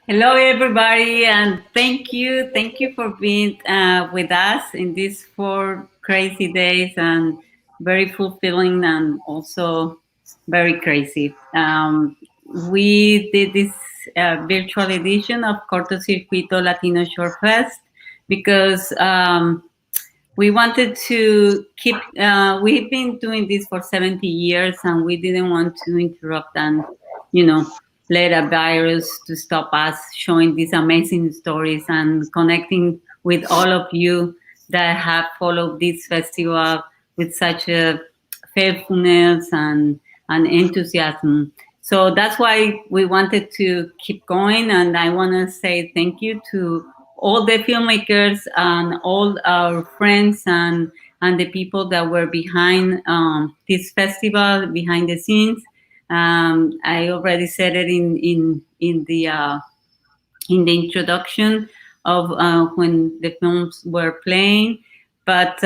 Hello, everybody, and thank you for being with us in these 4 crazy days and very fulfilling and also very crazy. We did this virtual edition of Corto Circuito Latino Short Fest because we wanted to keep. We've been doing this for 70 years, and we didn't want to interrupt and, you know, let a virus to stop us showing these amazing stories and connecting with all of you that have followed this festival with such a faithfulness and enthusiasm. So that's why we wanted to keep going, and I want to say thank you to all the filmmakers and all our friends and the people that were behind this festival, behind the scenes. I already said it in the introduction of when the films were playing. But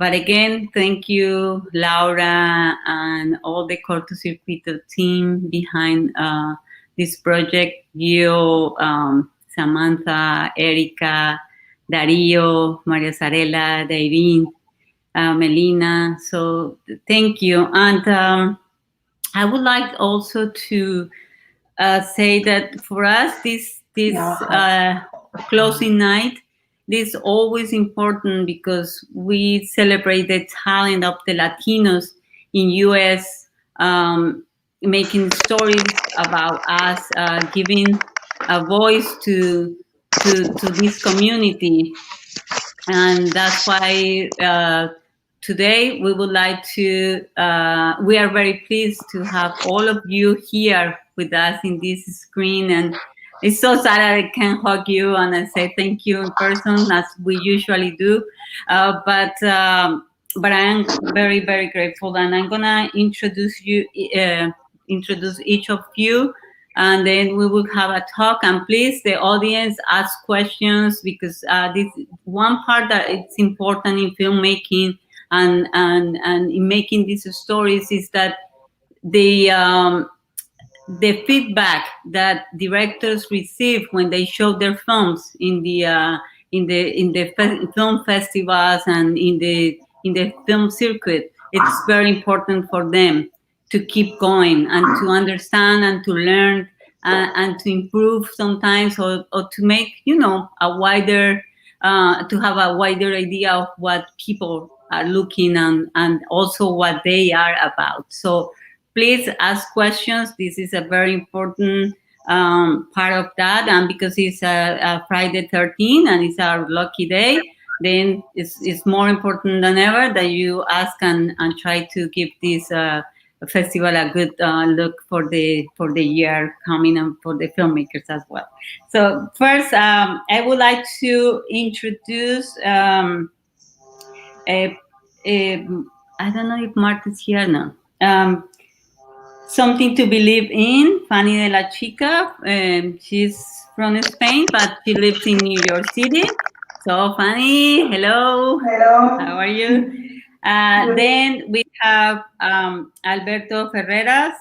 again, thank you, Laura, and all the Cortocircuito team behind this project. You, Samantha, Erica, Dario, Maria Sarela, Dairine, Melina. So thank you. And I would like also to say that for us, this closing night is always important because we celebrate the talent of the Latinos in U.S. Making stories about us, giving a voice to this community, and that's why today we would like to. We are very pleased to have all of you here with us in this screen, and it's so sad I can't hug you and I say thank you in person as we usually do. But I am very grateful, and I'm gonna introduce each of you, and then we will have a talk. And please, the audience, ask questions because this one part that it's important in filmmaking and in making these stories is that the feedback that directors receive when they show their films in the film festivals and in the film circuit, it's very important for them to keep going and to understand and to learn and to improve sometimes, or to make a wider to have a wider idea of what people are looking and also what they are about. So please ask questions. This is a very important part of that. And because it's a Friday 13 and it's our lucky day, then it's more important than ever that you ask and try to give this festival a good look for the year coming and for the filmmakers as well. So first, I would like to introduce a I don't know if Marta's here now. Something to Believe in, Fanny de la Chica. She's from Spain, but she lives in New York City. So, Fanny, hello. Hello. How are you? Then we have Alberto Ferreras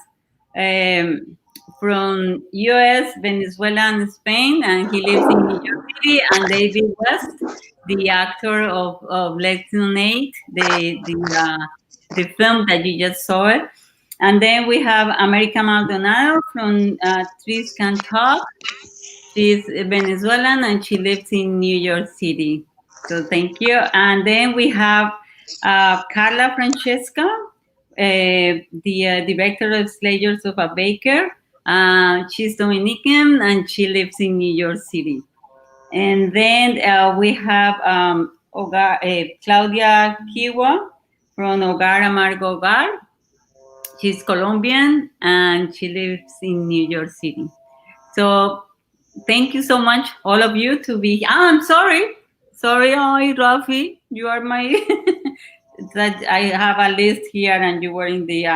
from US, Venezuela, and Spain, and he lives in New York City. And David West, the actor of Latinos In the film that you just saw it. And then we have America Maldonado from Trees Can Talk. She's Venezuelan and she lives in New York City. So thank you. And then we have Carla Francesca, the director of Slayers of a Baker. She's Dominican and she lives in New York City. And then we have Claudia Kiwa from Hogar Amargo Hogar. She's Colombian and she lives in New York City. So thank you so much, all of you, to be. I'm sorry. Sorry, Rafi. You are my. That I have a list here and you were in the.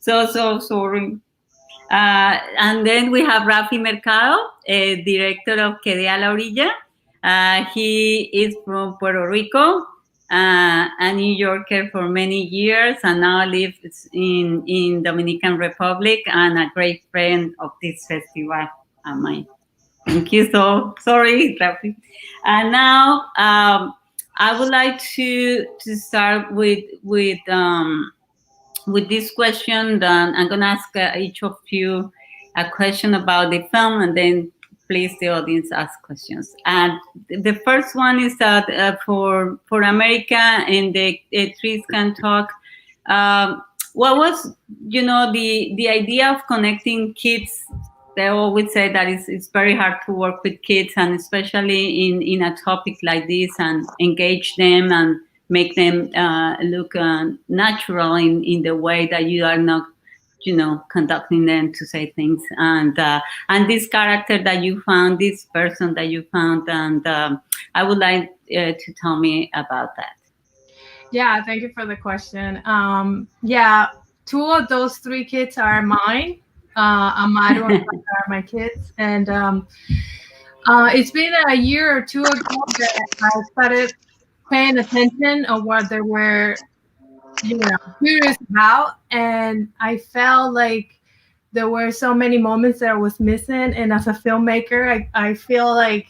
So sorry. And then we have Rafi Mercado, director of Que Dé a la Orilla. He is from Puerto Rico, a New Yorker for many years, and now lives in Dominican Republic, and a great friend of this festival, mine. Thank you. So sorry, Rafi. And now I would like to start with this question. Then I'm gonna ask each of you a question about the film, and then please the audience ask questions. And the first one is that for America and the trees can talk. Um, what was the idea of connecting kids? They always say that it's very hard to work with kids, and especially in a topic like this, and engage them and make them look natural in the way that you are not conducting them to say things. And this character that you found, this person that you found, and I would like to tell me about that. Yeah, thank you for the question. Yeah, two of those three kids are mine. Amado and Fanta are my kids, and it's been a year or two ago that I started paying attention of what they were, curious about, and I felt like there were so many moments that I was missing. And as a filmmaker, I feel like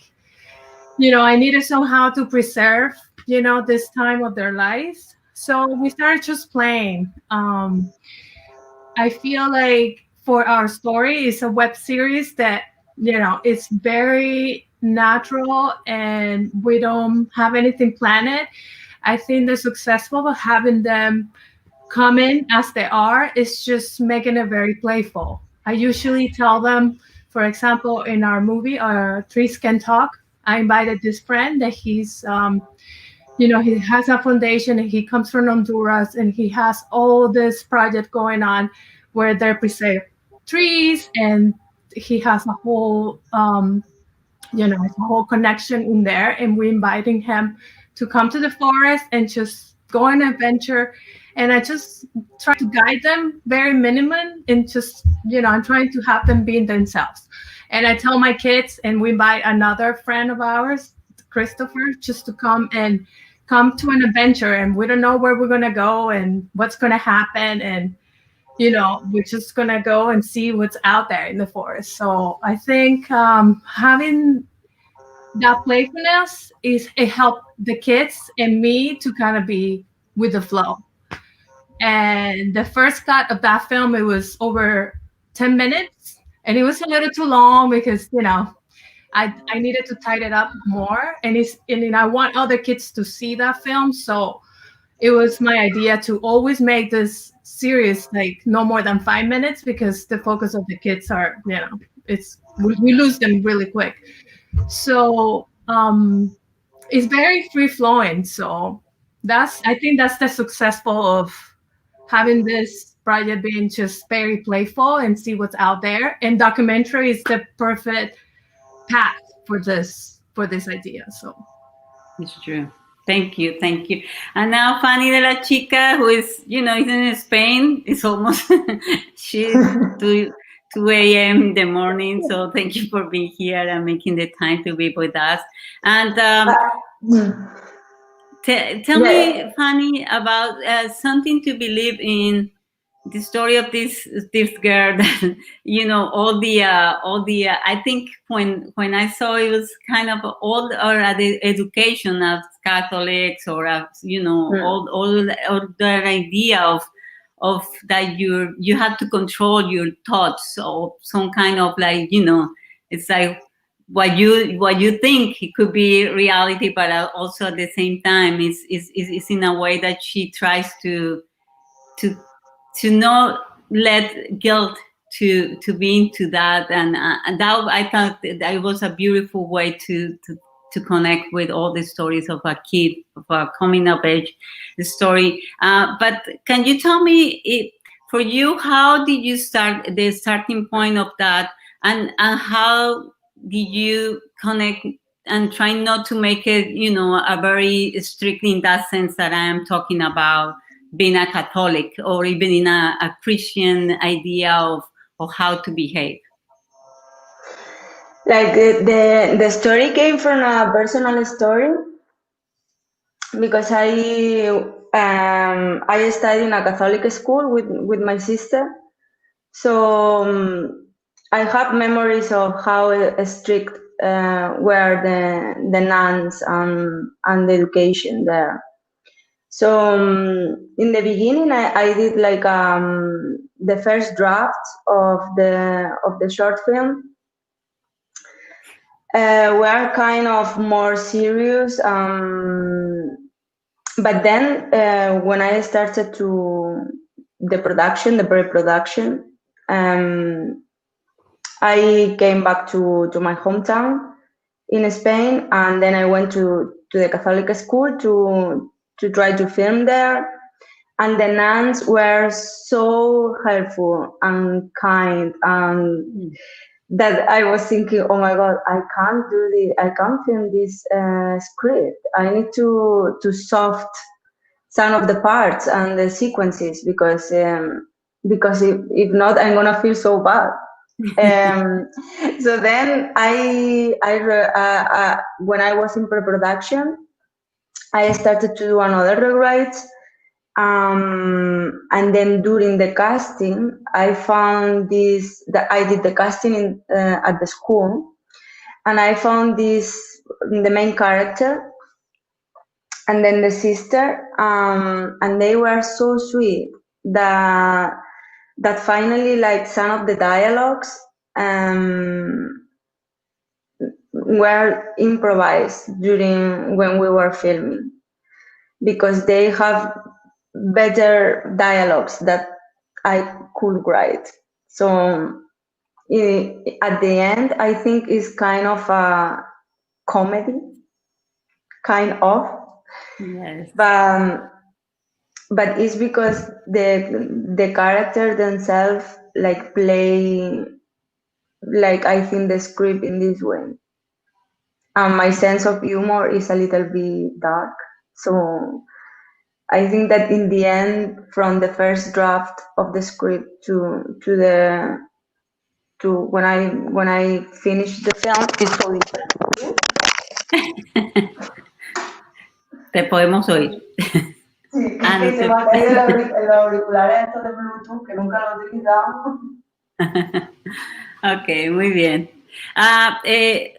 I needed somehow to preserve, this time of their lives. So we started just playing. I feel like for our story, it's a web series that, it's very natural and we don't have anything planned. I think the successful of having them come in as they are is just making it very playful. I usually tell them, for example, in our movie, Trees Can Talk, I invited this friend that he has a foundation and he comes from Honduras and he has all this project going on where they preserve trees and he has a whole it's a whole connection in there, and we're inviting him to come to the forest and just go on an adventure. And I just try to guide them very minimum, and just I'm trying to have them being themselves. And I tell my kids, and we invite another friend of ours, Christopher, just to come to an adventure, and we don't know where we're gonna go and what's gonna happen, and we're just gonna go and see what's out there in the forest. So I think having that playfulness is it helped the kids and me to kind of be with the flow. And the first cut of that film, it was over 10 minutes, and it was a little too long because I needed to tighten it up more, and I want other kids to see that film. So it was my idea to always make this series like no more than 5 minutes, because the focus of the kids are, it's we lose them really quick. So it's very free flowing. So I think that's the successful of having this project being just very playful and see what's out there. And documentary is the perfect path for this idea. So It's true. Thank you, thank you. And now Fanny de la Chica, who is, is in Spain. It's almost she's 2 a.m. in the morning. So thank you for being here and making the time to be with us. And tell Yeah. me, Fanny, about something to believe in. The story of this girl that all the I think when I saw it was kind of all or the education of Catholics, or all the idea of that you have to control your thoughts, or some kind of like it's like what you think it could be reality, but also at the same time is in a way that she tries to to not let guilt to be into that, and that I thought that was a beautiful way to connect with all the stories of a kid, of a coming of age story. But can you tell me, for you, how did you start, the starting point of that, and how did you connect and try not to make it a very strict, in that sense that I am talking about, being a Catholic or even in a Christian idea of how to behave? Like the story came from a personal story because I studied in a Catholic school with my sister. So I have memories of how strict were the nuns and the education there. So in the beginning, I did like the first draft of the short film. Were kind of more serious, but then when I started to the pre-production, I came back to my hometown in Spain, and then I went to the Catholic school to try to film there. And the nuns were so helpful and kind, and that I was thinking, oh my God, I can't do this. I can't film this script. I need to soft some of the parts and the sequences because if not, I'm gonna feel so bad. Um, so then when I was in pre-production, I started to do another rewrite. And then during the casting, I found this, that I did the casting at the school, and I found the main character, and then the sister, and they were so sweet that finally, like, some of the dialogues were improvised during when we were filming, because they have better dialogues that I could write. So at the end, I think it's kind of a comedy, kind of, Yes. but it's because the character themselves like play, like, I think the script in this way. And my sense of humor is a little bit dark. So I think that in the end, from the first draft of the script to when I finish the film, it's so different. Te podemos oír. Sí, Ah, no que se te... me ha caído el auricular estos de Bluetooth, que nunca lo utilizamos. Ok, muy bien.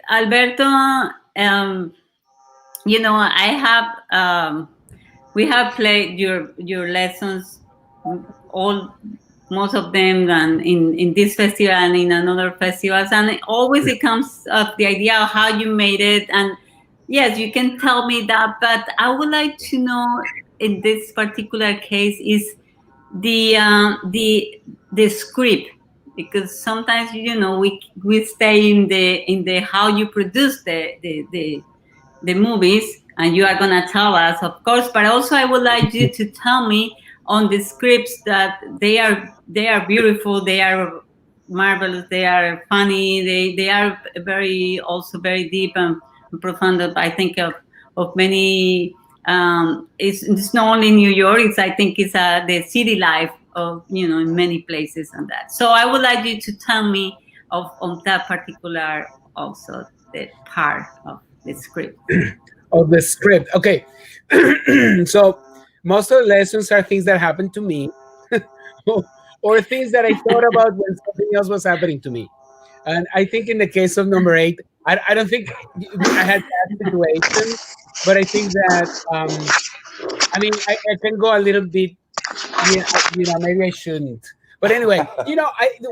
Alberto, you know, we have played your lessons, all most of them, and in this festival and in another festivals, and always it comes up the idea of how you made it. And yes, you can tell me that, but I would like to know, in this particular case, is the script, because sometimes, you know, we stay in the how you produce the movies, and you are going to tell us, of course, but also I would like you to tell me on the scripts that they are beautiful, they are marvelous, they are funny, they are very, also very deep and profound. I think of many, it's not only New York, it's, I think it's the city life of, you know, in many places and that. So I would like you to tell me of that particular, also the part of the script. Of the script. Okay. So most of the lessons are things that happened to me or things that I thought about when something else was happening to me. And I think in the case of number 8, I don't think I had that situation, but I think that, I mean, I can go a little bit, yeah, maybe I shouldn't. But anyway,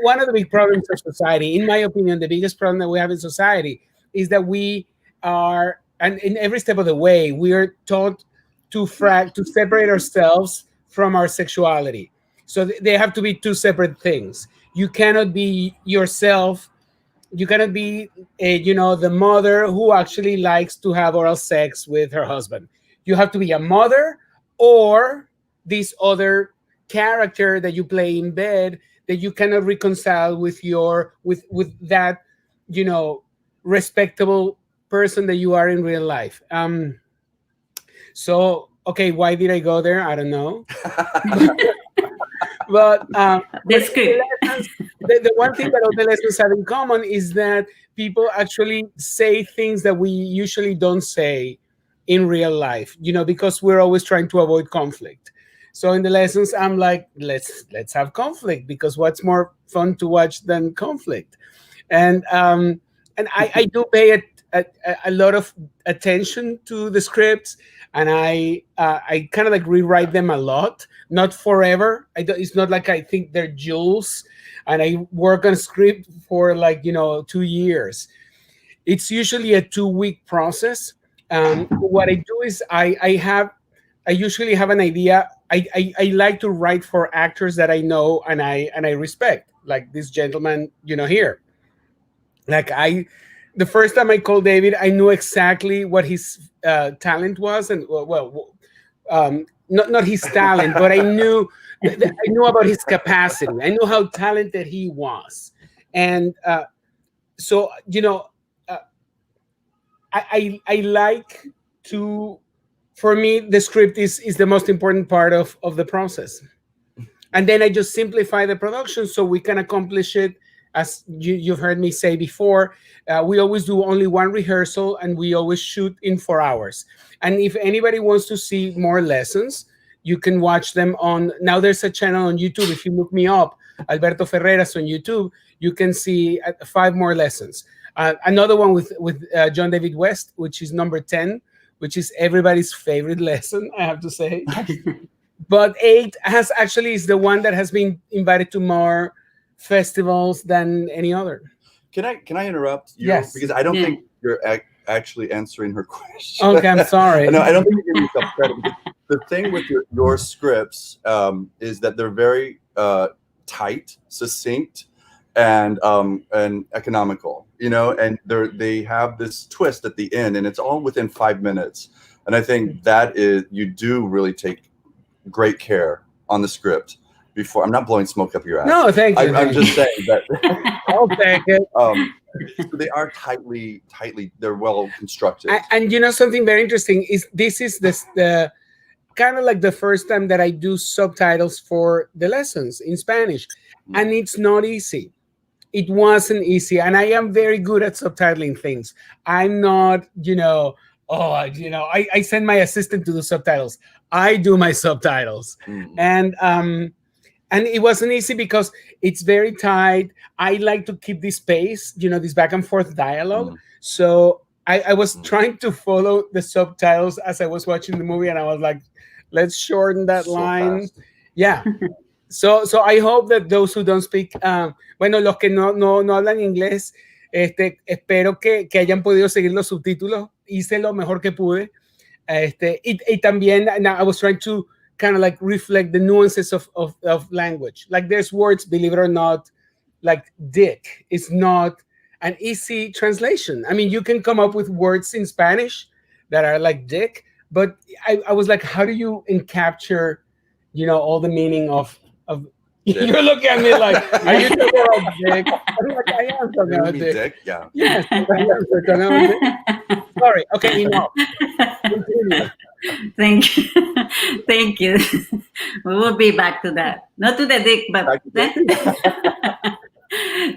one of the big problems of society, in my opinion, the biggest problem that we have in society is that we are, and in every step of the way, we are taught to separate ourselves from our sexuality. So they have to be two separate things. You cannot be yourself. You cannot be, the mother who actually likes to have oral sex with her husband. You have to be a mother or this other character that you play in bed that you cannot reconcile with with that, respectable person that you are in real life. So okay, why did I go there? I don't know. But The script. the one thing that all the lessons have in common is that people actually say things that we usually don't say in real life, because we're always trying to avoid conflict. So in the lessons, I'm like, let's have conflict, because what's more fun to watch than conflict? And and I do pay a lot of attention to the scripts, and I kind of like rewrite them a lot, not forever. It's not like I think they're jewels, and I work on a script for like 2 years. It's usually a 2-week process. What I do is I usually have an idea. I like to write for actors that I know and I respect, like this gentleman here. Like the first time I called David, I knew exactly what his talent was, and not his talent, but I knew I knew about his capacity. I knew how talented he was, and so I like to. For me, the script is the most important part of the process, and then I just simplify the production so we can accomplish it. As you've heard me say before, we always do only one rehearsal, and we always shoot in 4 hours. And if anybody wants to see more lessons, you can watch them on. Now there's a channel on YouTube. If you look me up, Alberto Ferreras on YouTube, you can see 5 more lessons. Another one with John David West, which is number 10, which is everybody's favorite lesson, I have to say. But 8 is the one that has been invited to more festivals than any other. Can I interrupt you? Yes. Because I don't think you're actually answering her question. Okay, I'm sorry. No, I don't think you're giving yourself credit. The thing with your scripts is that they're very tight, succinct, and economical. And they have this twist at the end, and it's all within 5 minutes. And I think that is, you do really take great care on the script. Before, I'm not blowing smoke up your ass. No, thank you. I'm just saying that. I'll take it. So they are tightly. They're well constructed. And something very interesting is this is the kind of like the first time that I do subtitles for the lessons in Spanish, and it's not easy. It wasn't easy, and I am very good at subtitling things. I'm not, I send my assistant to do subtitles. I do my subtitles, and it wasn't easy because it's very tight. I like to keep this pace, this back and forth dialogue. So I was trying to follow the subtitles as I was watching the movie, and I was like, let's shorten that line. Fast. Yeah. So I hope that those who don't speak, los que no hablan inglés, espero que hayan podido seguir los subtítulos. Hice lo mejor que pude. Y también, I was trying to kind of like reflect the nuances of language. Like there's words, believe it or not, like dick is not an easy translation. I mean, you can come up with words in Spanish that are like dick, but I was like, how do you capture, all the meaning of you're looking at me like, are you talking about dick? I'm like, I am talking about dick. Yeah. Yes, I am talking about dick. Sorry. Okay, enough. Continue. Thank you. Thank you. We will be back to that. Not to the dick, but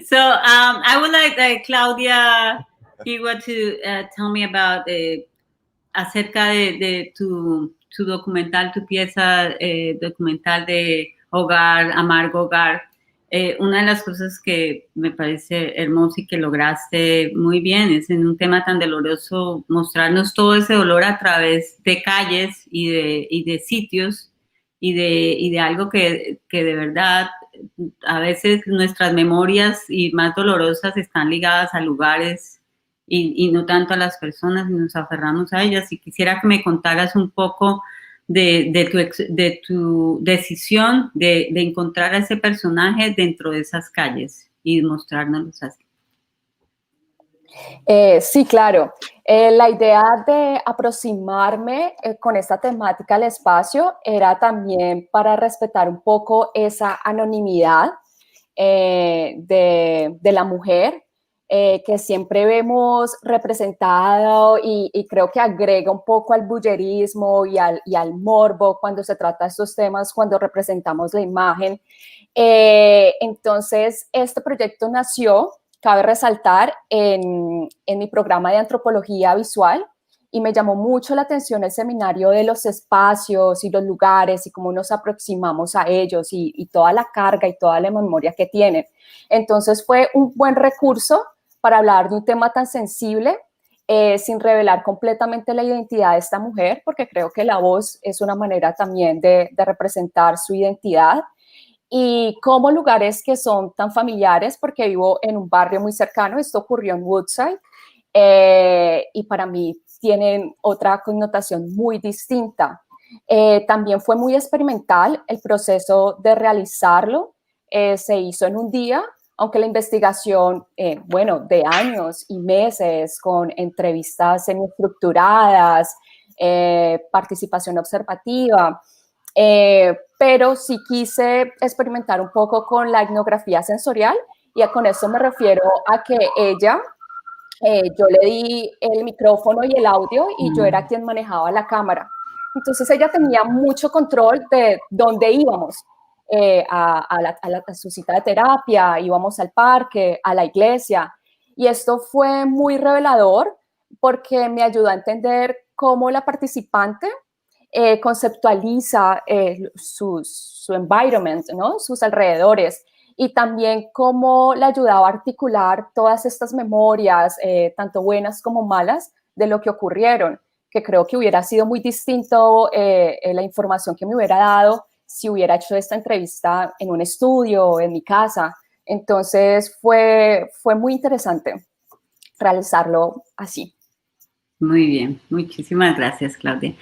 so I would like Claudia Higua to tell me about acerca de tu documental, tu pieza documental de Hogar, Amargo Hogar. Una de las cosas que me parece hermoso y que lograste muy bien es en un tema tan doloroso mostrarnos todo ese dolor a través de calles y de sitios y de algo que de verdad a veces nuestras memorias y más dolorosas están ligadas a lugares y no tanto a las personas, y nos aferramos a ellas. Y quisiera que me contaras un poco de tu decisión de encontrar a ese personaje dentro de esas calles y mostrárnoslos así. Sí, claro. La idea de aproximarme con esta temática al espacio era también para respetar un poco esa anonimidad de la mujer, que siempre vemos representado y creo que agrega un poco al bullerismo y al morbo cuando se trata de estos temas, cuando representamos la imagen. Entonces, este proyecto nació, cabe resaltar, en mi programa de antropología visual, y me llamó mucho la atención el seminario de los espacios y los lugares y cómo nos aproximamos a ellos y toda la carga y toda la memoria que tienen. Entonces fue un buen recurso para hablar de un tema tan sensible sin revelar completamente la identidad de esta mujer, porque creo que la voz es una manera también de representar su identidad. Y como lugares que son tan familiares, porque vivo en un barrio muy cercano, esto ocurrió en Woodside, y para mí tienen otra connotación muy distinta. También fue muy experimental el proceso de realizarlo, se hizo en un día, aunque la investigación, bueno, de años y meses, con entrevistas semiestructuradas, participación observativa, pero sí quise experimentar un poco con la etnografía sensorial, y con eso me refiero a que ella, yo le di el micrófono y el audio y yo era quien manejaba la cámara. Entonces ella tenía mucho control de dónde íbamos, a su cita de terapia, íbamos al parque, a la iglesia. Y esto fue muy revelador porque me ayudó a entender cómo la participante conceptualiza su environment, ¿no? Sus alrededores, y también cómo le ayudaba a articular todas estas memorias, tanto buenas como malas, de lo que ocurrieron, que creo que hubiera sido muy distinto la información que me hubiera dado si hubiera hecho esta entrevista en un estudio, en mi casa. Entonces fue muy interesante realizarlo así. Muy bien, muchísimas gracias, Claudia.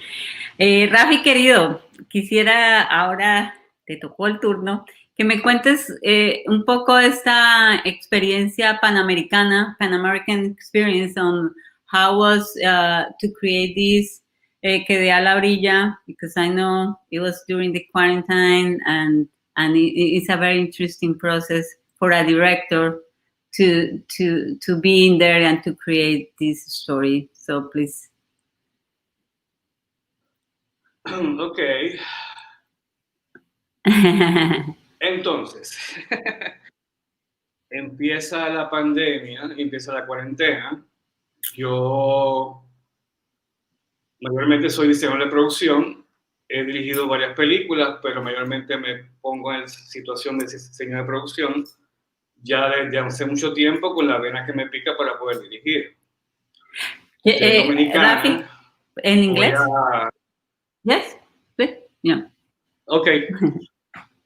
Rafi, querido, quisiera ahora, te tocó el turno, que me cuentes un poco de esta experiencia panamericana, Pan American experience, on how was to create this Quedé a la Orilla, because I know it was during the quarantine, and it's a very interesting process for a director to be in there and to create this story. So please. Ok. Entonces, empieza la pandemia, empieza la cuarentena. Yo mayormente soy diseñador de producción. He dirigido varias películas, pero mayormente me pongo en situación de diseño de producción ya desde hace mucho tiempo, con la vena que me pica para poder dirigir. Soy dominicana. Rafi, ¿en inglés? Yes, please. Yeah. Okay.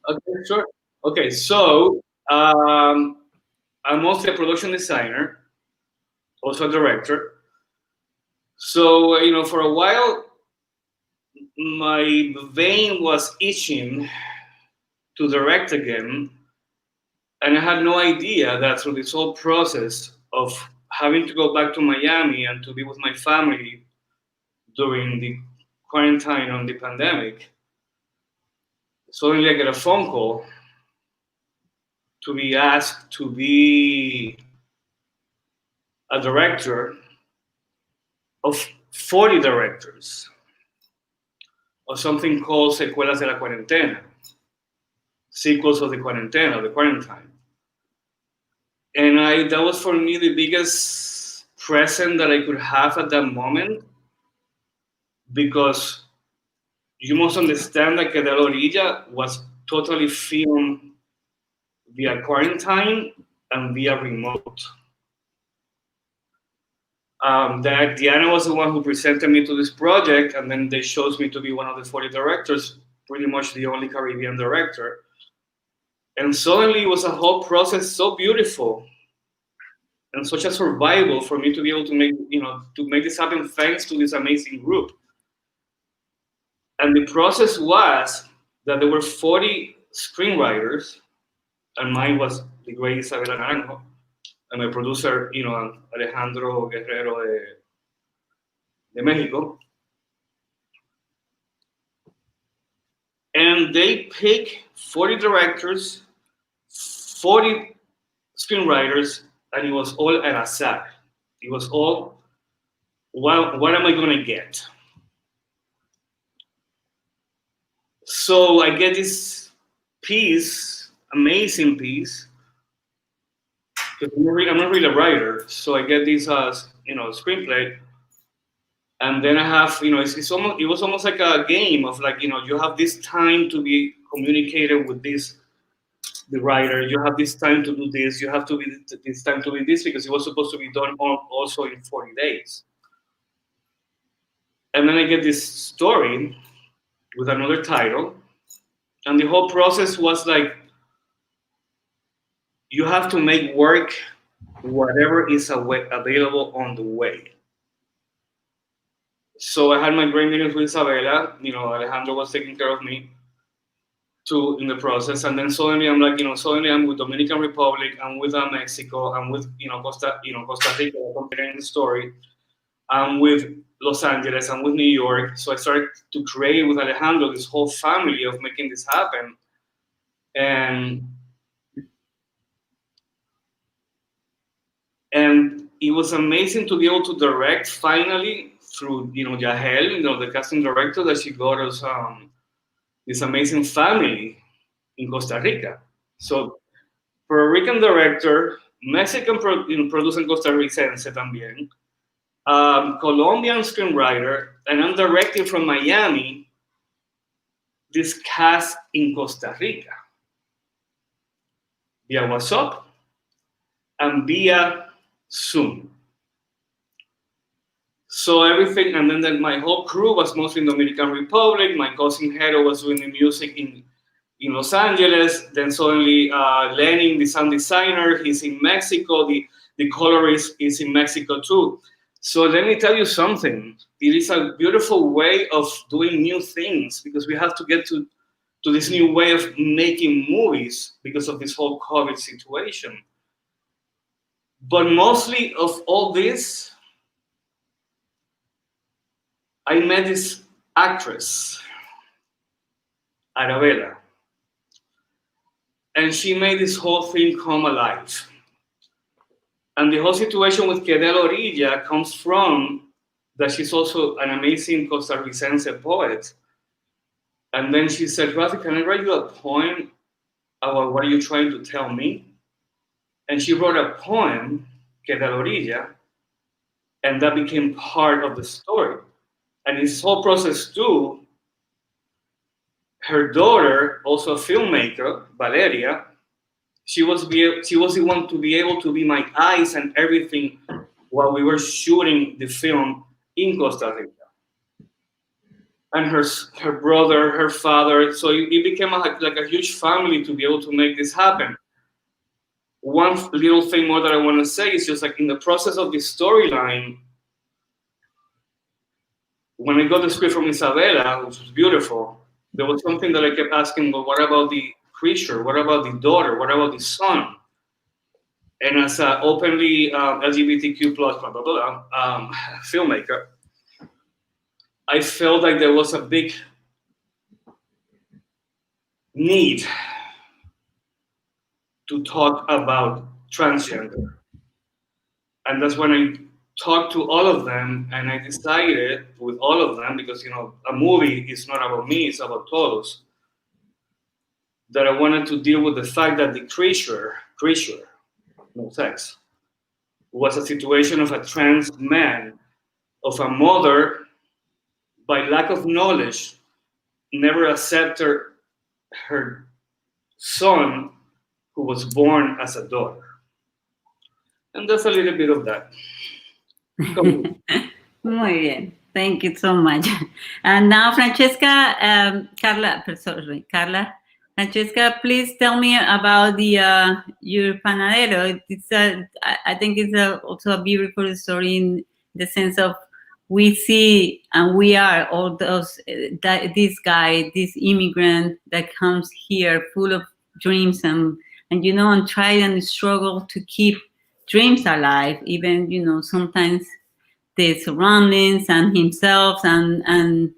Okay, sure. Okay, so I'm mostly a production designer, also a director. So, for a while, my vein was itching to direct again. And I had no idea that through this whole process of having to go back to Miami and to be with my family during the quarantine on the pandemic, suddenly I get a phone call to be asked to be a director of 40 directors of something called Secuelas de la Cuarentena, sequels of the quarantena, the quarantine. And that was for me the biggest present that I could have at that moment, because you must understand that Quedé a la Orilla was totally filmed via quarantine and via remote. That Diana was the one who presented me to this project, and then they chose me to be one of the 40 directors, pretty much the only Caribbean director. And suddenly it was a whole process so beautiful and such a survival for me to be able to make this happen thanks to this amazing group. And the process was that there were 40 screenwriters, and mine was the great Isabela Naranjo, and my producer, Alejandro Guerrero de Mexico. And they pick 40 directors, 40 screenwriters, and it was all an azar. It was all, what am I going to get? So I get this piece, amazing piece, because I'm not really a writer, so I get this, screenplay, and then I have, it was almost like a game of you have this time to be communicated with this the writer, you have this time to do this, you have to be this time to be this, because it was supposed to be done also in 40 days. And then I get this story with another title, and the whole process was like, you have to make work whatever is available on the way. So I had my great meetings with Isabela, Alejandro was taking care of me in the process, and then suddenly I'm like, suddenly I'm with Dominican Republic, I'm with Mexico, I'm with Costa Rica, comparing the story, I'm with Los Angeles, I'm with New York. So I started to create with Alejandro this whole family of making this happen, and it was amazing to be able to direct finally through Yahel, the casting director, that she got us this amazing family in Costa Rica. So Puerto Rican director, Mexican producer costarricense también, Colombian screenwriter, and I'm directing from Miami this cast in Costa Rica via WhatsApp and via Zoom. So everything, and then my whole crew was mostly in Dominican Republic. My cousin Hero was doing the music in Los Angeles. Then suddenly Lenin, the sound designer, he's in Mexico. The colorist is in Mexico too. So let me tell you something. It is a beautiful way of doing new things, because we have to get to this new way of making movies because of this whole COVID situation. But mostly of all this, I met this actress, Arabella, and she made this whole thing come alive. And the whole situation with Quedel Orilla comes from that she's also an amazing Costarricense poet. And then she said, Rafi, can I write you a poem about what are you trying to tell me? And she wrote a poem, Quedel Orilla, and that became part of the story. And this whole process too, her daughter, also a filmmaker, Valeria, she was the one to be able to be my eyes and everything while we were shooting the film in Costa Rica. And her brother, her father, so it became like a huge family to be able to make this happen. One little thing more that I want to say is just like in the process of this storyline, when I got the script from Isabela, which was beautiful, there was something that I kept asking, but what about the creature? What about the daughter? What about the son? And as an openly LGBTQ plus blah, blah, blah, filmmaker, I felt like there was a big need to talk about transgender. And that's when I talked to all of them, and I decided with all of them, because a movie is not about me, it's about todos, that I wanted to deal with the fact that the creature, no sex, was a situation of a trans man, of a mother, by lack of knowledge, never accepted her son who was born as a daughter. And that's a little bit of that. Muy bien. Thank you so much. And now, Francesca, Carla, Francesca, please tell me about your panadero. I think it's also a beautiful story in the sense of we see and we are all those this guy, this immigrant that comes here full of dreams and try and struggle to keep dreams alive, even sometimes the surroundings and himself and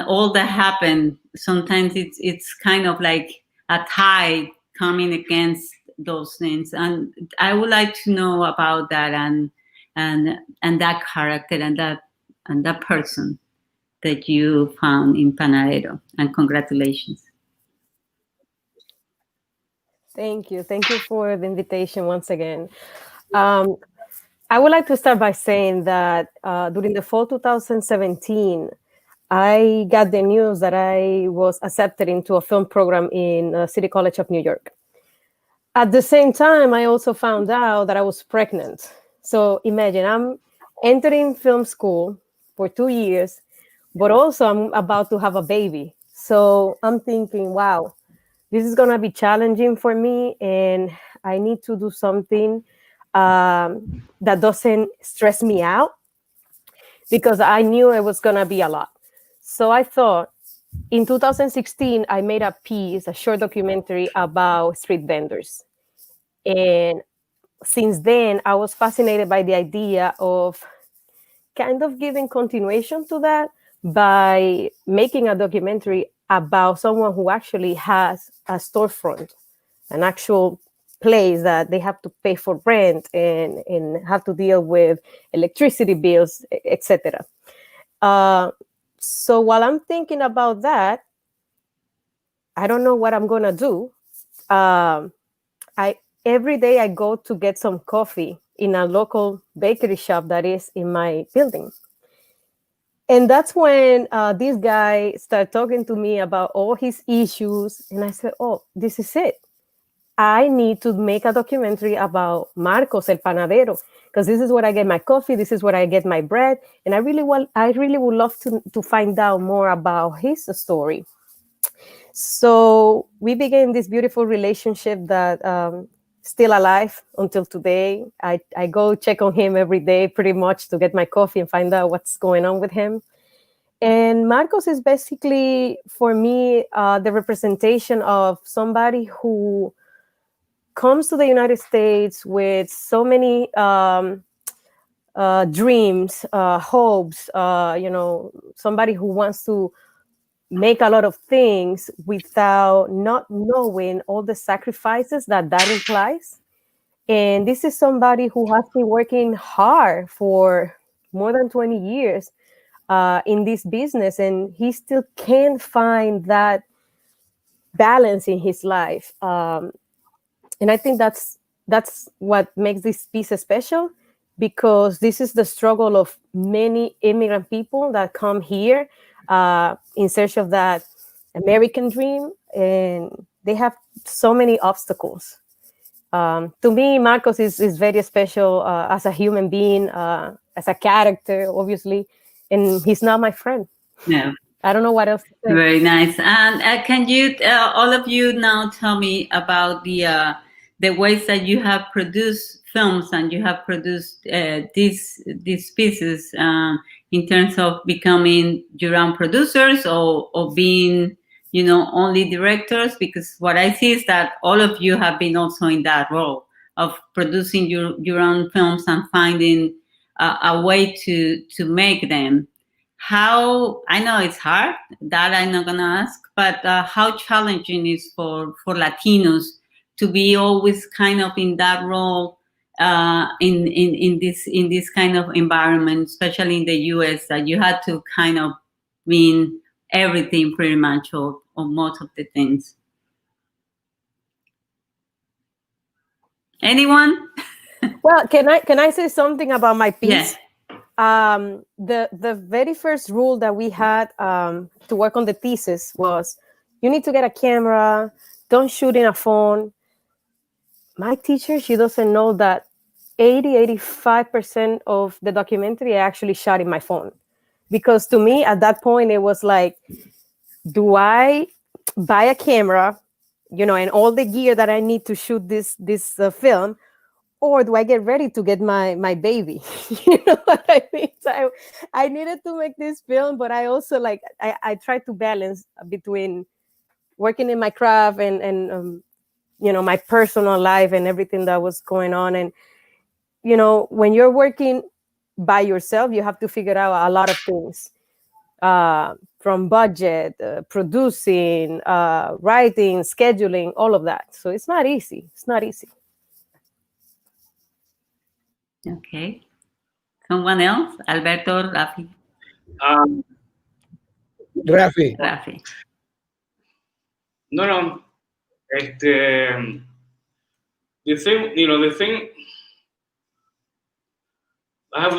all that happen. Sometimes it's kind of like a tide coming against those things, and I would like to know about that and that character and that person that you found in Panadero. And congratulations. Thank you for the invitation once again. I would like to start by saying that during the fall 2017, I got the news that I was accepted into a film program in City College of New York. At the same time, I also found out that I was pregnant. So imagine I'm entering film school for 2 years, but also I'm about to have a baby. So I'm thinking, wow, this is going to be challenging for me, and I need to do something that doesn't stress me out, because I knew it was going to be a lot. So I thought in 2016, I made a piece, a short documentary about street vendors. And since then, I was fascinated by the idea of kind of giving continuation to that by making a documentary about someone who actually has a storefront, an actual place that they have to pay for rent and have to deal with electricity bills, etc. So while I'm thinking about that, I don't know what I'm going to do. I every day I go to get some coffee in a local bakery shop that is in my building. And that's when this guy started talking to me about all his issues. And I said, oh, this is it. I need to make a documentary about Marcos, el panadero, because this is where I get my coffee. This is where I get my bread. And I really would love to find out more about his story. So we began this beautiful relationship that still alive until today. I go check on him every day pretty much to get my coffee and find out what's going on with him. And Marcos is basically, for me, the representation of somebody who comes to the United States with so many dreams, hopes, somebody who wants to make a lot of things without not knowing all the sacrifices that implies. And this is somebody who has been working hard for more than 20 years in this business, and he still can't find that balance in his life. And I think that's what makes this piece special, because this is the struggle of many immigrant people that come here in search of that American dream, and they have so many obstacles. To me, Marcos is very special as a human being, as a character, obviously, and he's not my friend. Yeah. I don't know what else to say. Very nice. And can you, all of you, now tell me about the ways that you have produced films and you have produced these pieces in terms of becoming your own producers or being, only directors? Because what I see is that all of you have been also in that role of producing your own films and finding a way to make them. How, I know it's hard, that I'm not gonna ask, but how challenging is for Latinos to be always kind of in that role in this kind of environment, especially in the US, that you had to kind of mean everything pretty much, or most of the things. Anyone? Well, can I say something about my piece? Yes. The very first rule that we had to work on the thesis was, you need to get a camera, don't shoot in a phone. My teacher, she doesn't know that 85% of the documentary I actually shot in my phone. Because to me, at that point, it was like, do I buy a camera, and all the gear that I need to shoot this film, or do I get ready to get my baby? You know what I mean? So I needed to make this film, but I also I tried to balance between working in my craft and my personal life and everything that was going on. And when you're working by yourself, you have to figure out a lot of things, from budget, producing, writing, scheduling, all of that. So it's not easy. It's not easy. Okay. Someone else? Alberto, Rafi. Rafi. No. The thing I have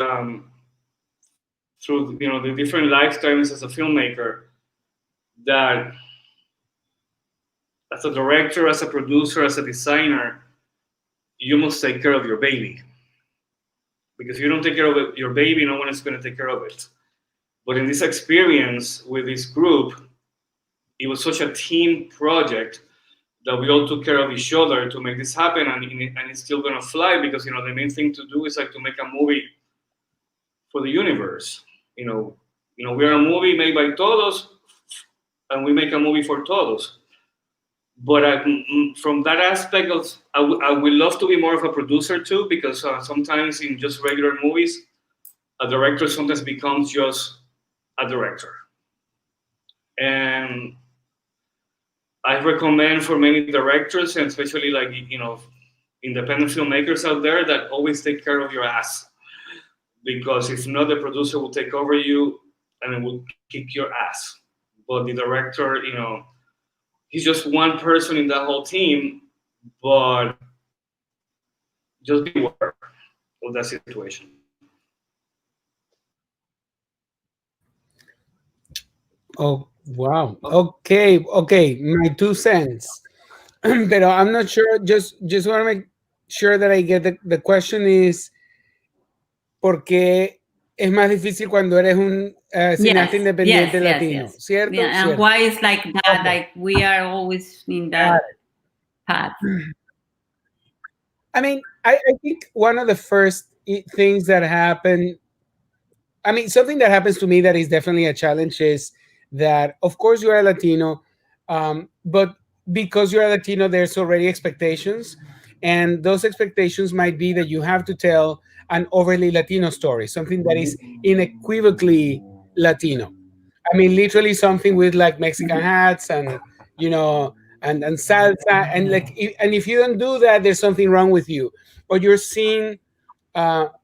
through the different lifetimes as a filmmaker, that as a director, as a producer, as a designer, you must take care of your baby. Because if you don't take care of your baby, no one is going to take care of it. But in this experience with this group, it was such a team project that we all took care of each other to make this happen, and it's still going to fly, because the main thing to do is like to make a movie for the universe. We are a movie made by todos, and we make a movie for todos. But from that aspect of, I would love to be more of a producer too, because sometimes in just regular movies, a director sometimes becomes just a director. And I recommend for many directors, and especially like independent filmmakers out there, that always take care of your ass, because if not, the producer will take over you and it will kick your ass. But the director, he's just one person in that whole team, but just beware of that situation. Oh, wow. Okay, my 2 cents. Pero I'm not sure. Just want to make sure that I get the question is ¿por qué es más difícil cuando eres un cineasta independiente latino? Yes. ¿Cierto? Yeah, and Cierto. why is like that? Okay. Like we are always in that path. I mean, I think one of the first things that happen, I mean, something that happens to me that is definitely a challenge is that, of course, you are Latino, but because you are Latino, there's already expectations. And those expectations might be that you have to tell an overly Latino story, something that is unequivocally Latino. I mean, literally something with like Mexican hats and, and salsa. And and if you don't do that, there's something wrong with you. Or you're seen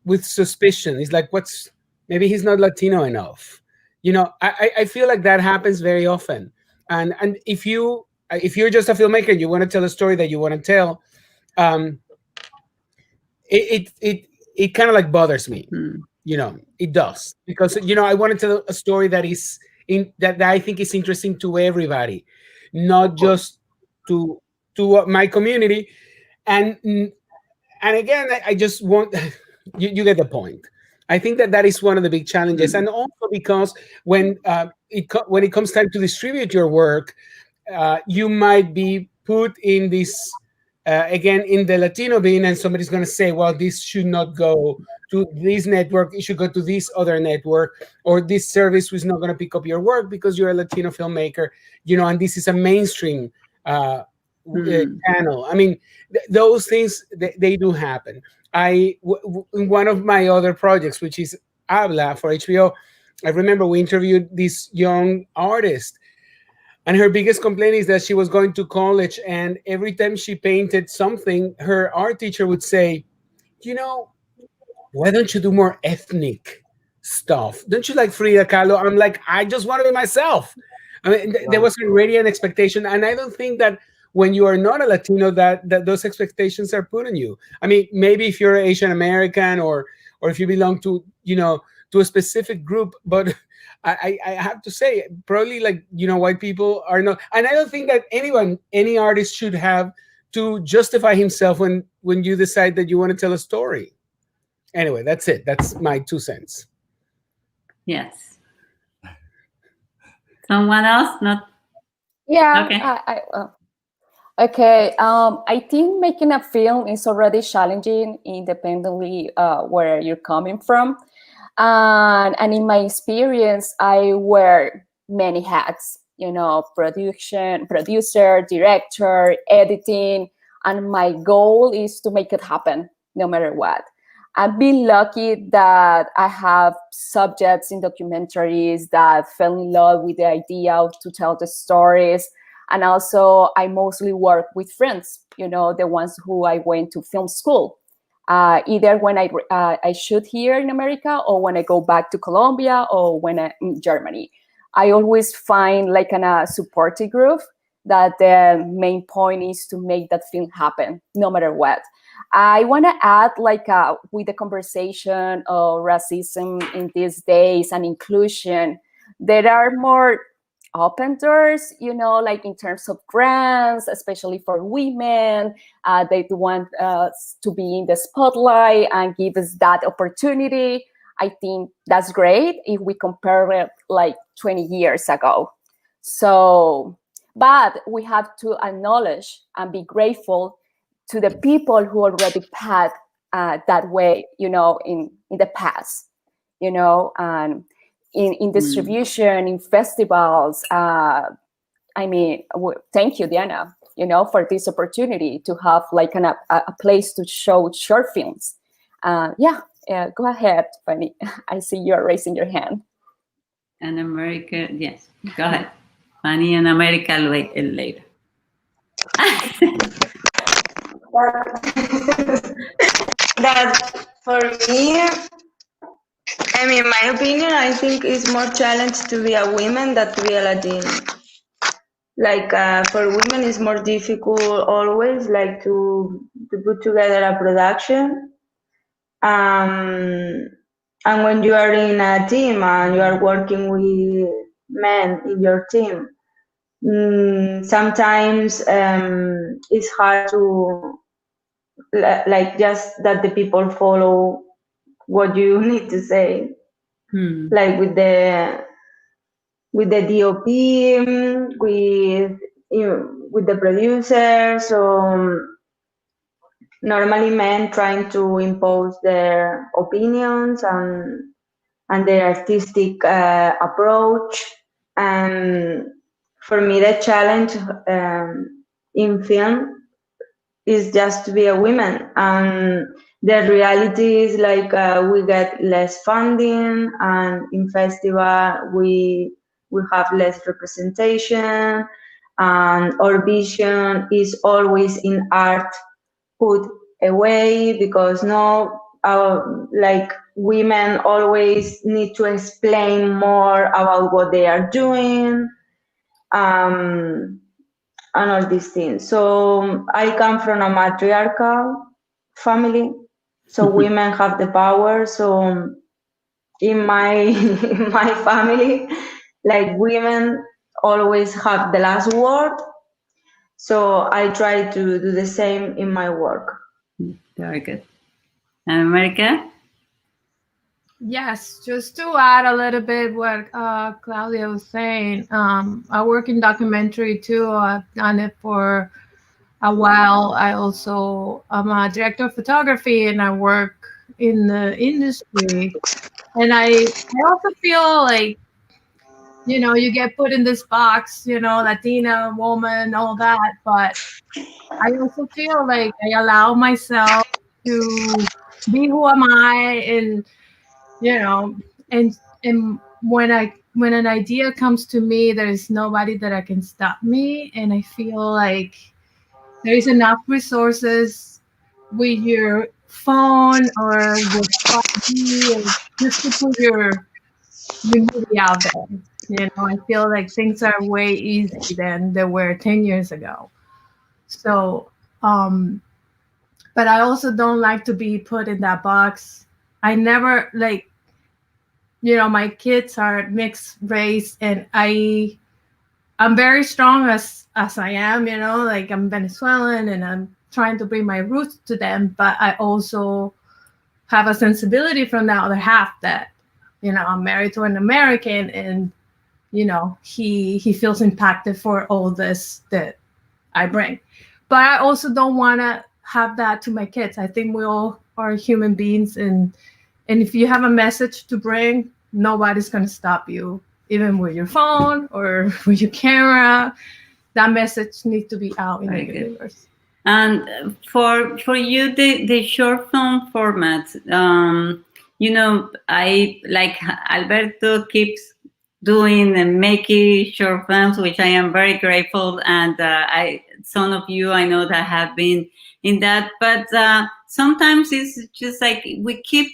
with suspicion. It's like, maybe he's not Latino enough. I feel like that happens very often. And if you're just a filmmaker and you want to tell a story that you want to tell, it kind of like bothers me. It does, because I want to tell a story that is that I think is interesting to everybody, not just to my community. And again, I just want you get the point. I think that is one of the big challenges, and also because when it comes time to distribute your work, you might be put in this again in the Latino bin, and somebody's going to say, well, this should not go to this network, it should go to this other network, or this service was not going to pick up your work because you're a Latino filmmaker, and this is a mainstream channel. I mean, those things, they do happen. In one of my other projects, which is Habla for HBO, I remember we interviewed this young artist, and her biggest complaint is that she was going to college, and every time she painted something, her art teacher would say, why don't you do more ethnic stuff? Don't you like Frida Kahlo? I'm like, I just want to be myself. I mean, there was already an expectation, and I don't think that when you are not a Latino, that those expectations are put on you. I mean, maybe if you're Asian American, or if you belong to to a specific group, but I have to say, probably like white people are not, and I don't think that any artist should have to justify himself when you decide that you want to tell a story. Anyway, that's it. That's my 2 cents. Yes. Someone else? Not. Yeah. Okay. Okay. I think making a film is already challenging, independently where you're coming from. And in my experience, I wear many hats, producer, director, editing, and my goal is to make it happen no matter what. I've been lucky that I have subjects in documentaries that fell in love with the idea to tell the stories. And also, I mostly work with friends, the ones who I went to film school. Either when I shoot here in America, or when I go back to Colombia, or when I'm in Germany. I always find like a supportive group that the main point is to make that film happen, no matter what. I want to add, with the conversation of racism in these days and inclusion, there are more open doors, you know, like in terms of grants, especially for women. They want us to be in the spotlight and give us that opportunity. I think that's great if we compare it like 20 years ago. So, but we have to acknowledge and be grateful to the people who already paved that way, you know, in the past, you know, and in distribution, in festivals. I mean, thank you, Diana, you know, for this opportunity to have like a place to show short films. Go ahead, Fanny. I see you're raising your hand. And America, yes, go ahead. Fanny and America later. That for me, I mean, my opinion, I think it's more challenge to be a woman than to be a Latina. Like for women, it's more difficult always, like to put together a production. And when you are in a team and you are working with men in your team, sometimes it's hard to like just that the people follow what you need to say, like with the DOP, with the producer. So normally men trying to impose their opinions and their artistic approach. And for me, the challenge in film is just to be a woman. And the reality is like we get less funding, and in festival we have less representation, and our vision is always in art put away because like women always need to explain more about what they are doing, and all these things. So I come from a matriarchal family, so women have the power. So in my in my family, like women always have the last word. So I try to do the same in my work. Very good. And America? Yes, just to add a little bit what Claudia was saying. I work in documentary too. I've done it for a while. I'm a director of photography, and I work in the industry. And I also feel like, you know, you get put in this box, you know, Latina woman, all that. But I also feel like I allow myself to be who am I, and you know, and when an idea comes to me, there's nobody that I can stop me, and I feel like there is enough resources with your phone or with 5G, or just to put your movie out there. You know, I feel like things are way easier than they were 10 years ago. So, but I also don't like to be put in that box. I never like, you know, my kids are mixed race, and I'm very strong as I am, you know, like I'm Venezuelan and I'm trying to bring my roots to them, but I also have a sensibility from the other half that, you know, I'm married to an American, and you know, he feels impacted for all this that I bring. But I also don't want to have that to my kids. I think we all are human beings, and if you have a message to bring, nobody's going to stop you, even with your phone or with your camera. That message needs to be out in the universe. And for you, the short film format, you know, I like Alberto keeps doing and making short films, which I am very grateful. And some of you I know that have been in that, but sometimes it's just like we keep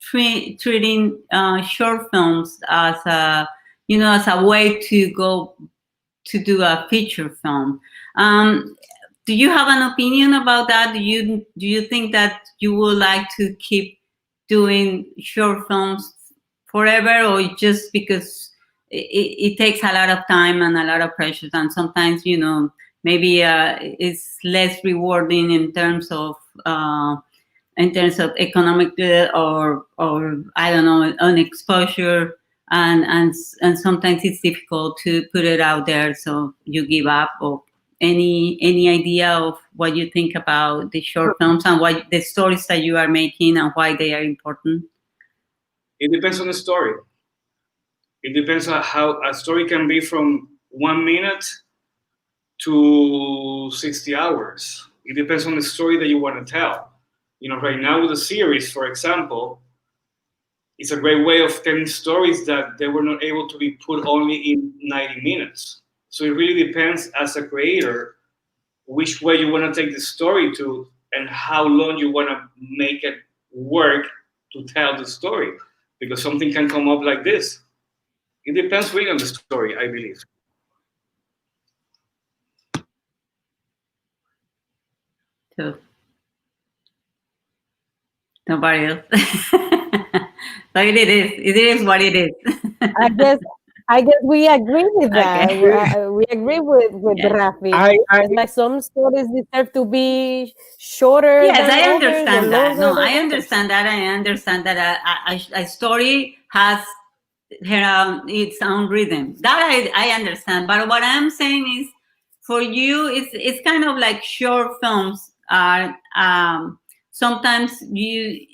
treating short films as a, you know, as a way to go to do a feature film. Do you have an opinion about that? Do you think that you would like to keep doing short films forever, or just because it takes a lot of time and a lot of pressure, and sometimes maybe it's less rewarding in terms of economic or I don't know, on exposure, and sometimes it's difficult to put it out there, so you give up. Or any idea of what you think about the short films and what the stories that you are making and why they are important? It depends on the story. It depends on how a story can be from 1 minute to 60 hours. It depends on the story that you want to tell. Right now with the series, for example, it's a great way of telling stories that they were not able to be put only in 90 minutes. So it really depends as a creator which way you want to take the story to and how long you want to make it work to tell the story. Because something can come up like this. It depends really on the story, I believe. So nobody else. But it is. It is what it is. I guess we agree with that. Okay. We agree with Yes. Rafi. It's like some stories deserve to be shorter. Yes, than I others, understand or that. longer No, than I others. understand that. I understand that a story has its own rhythm. That I understand. But what I'm saying is, for you, it's kind of like short films are. Sometimes you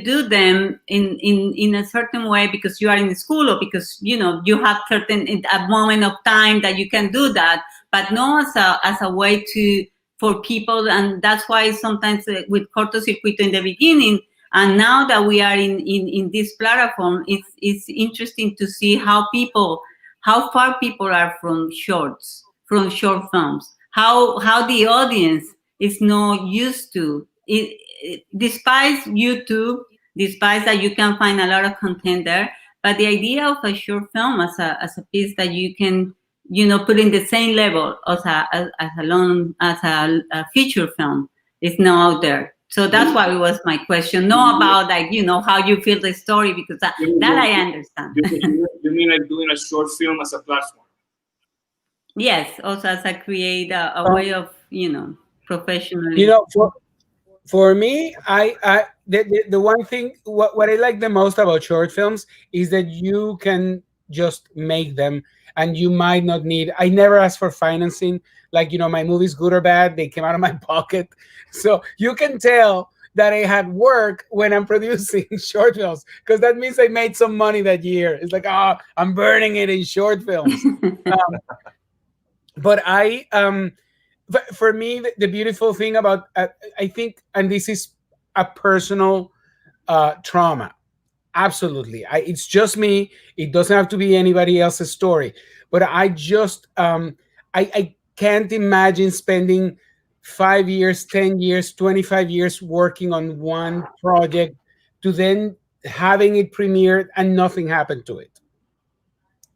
do them in a certain way because you are in school, or because you have certain a moment of time that you can do that, but no as a way to for people. And that's why sometimes with cortocircuito in the beginning, and now that we are in this platform, it's interesting to see how far people are from short films, how the audience is not used to it. Despite YouTube, despite that you can find a lot of content there, but the idea of a short film as a piece that you can put in the same level as a feature film is not out there. So that's why it was my question. No, about how you feel the story, because that I understand. You mean like doing a short film as a platform? Yes, also as a create a way of professionally. For me, the one thing what I like the most about short films is that you can just make them, and you might not need. I never ask for financing. Like my movie's good or bad, they came out of my pocket, so you can tell that I had work when I'm producing short films, because that means I made some money that year. It's like, I'm burning it in short films. But for me, the beautiful thing about I think, and this is a personal trauma. Absolutely, it's just me. It doesn't have to be anybody else's story. But I just I can't imagine spending 5 years, 10 years, 25 years working on one project to then having it premiered and nothing happened to it.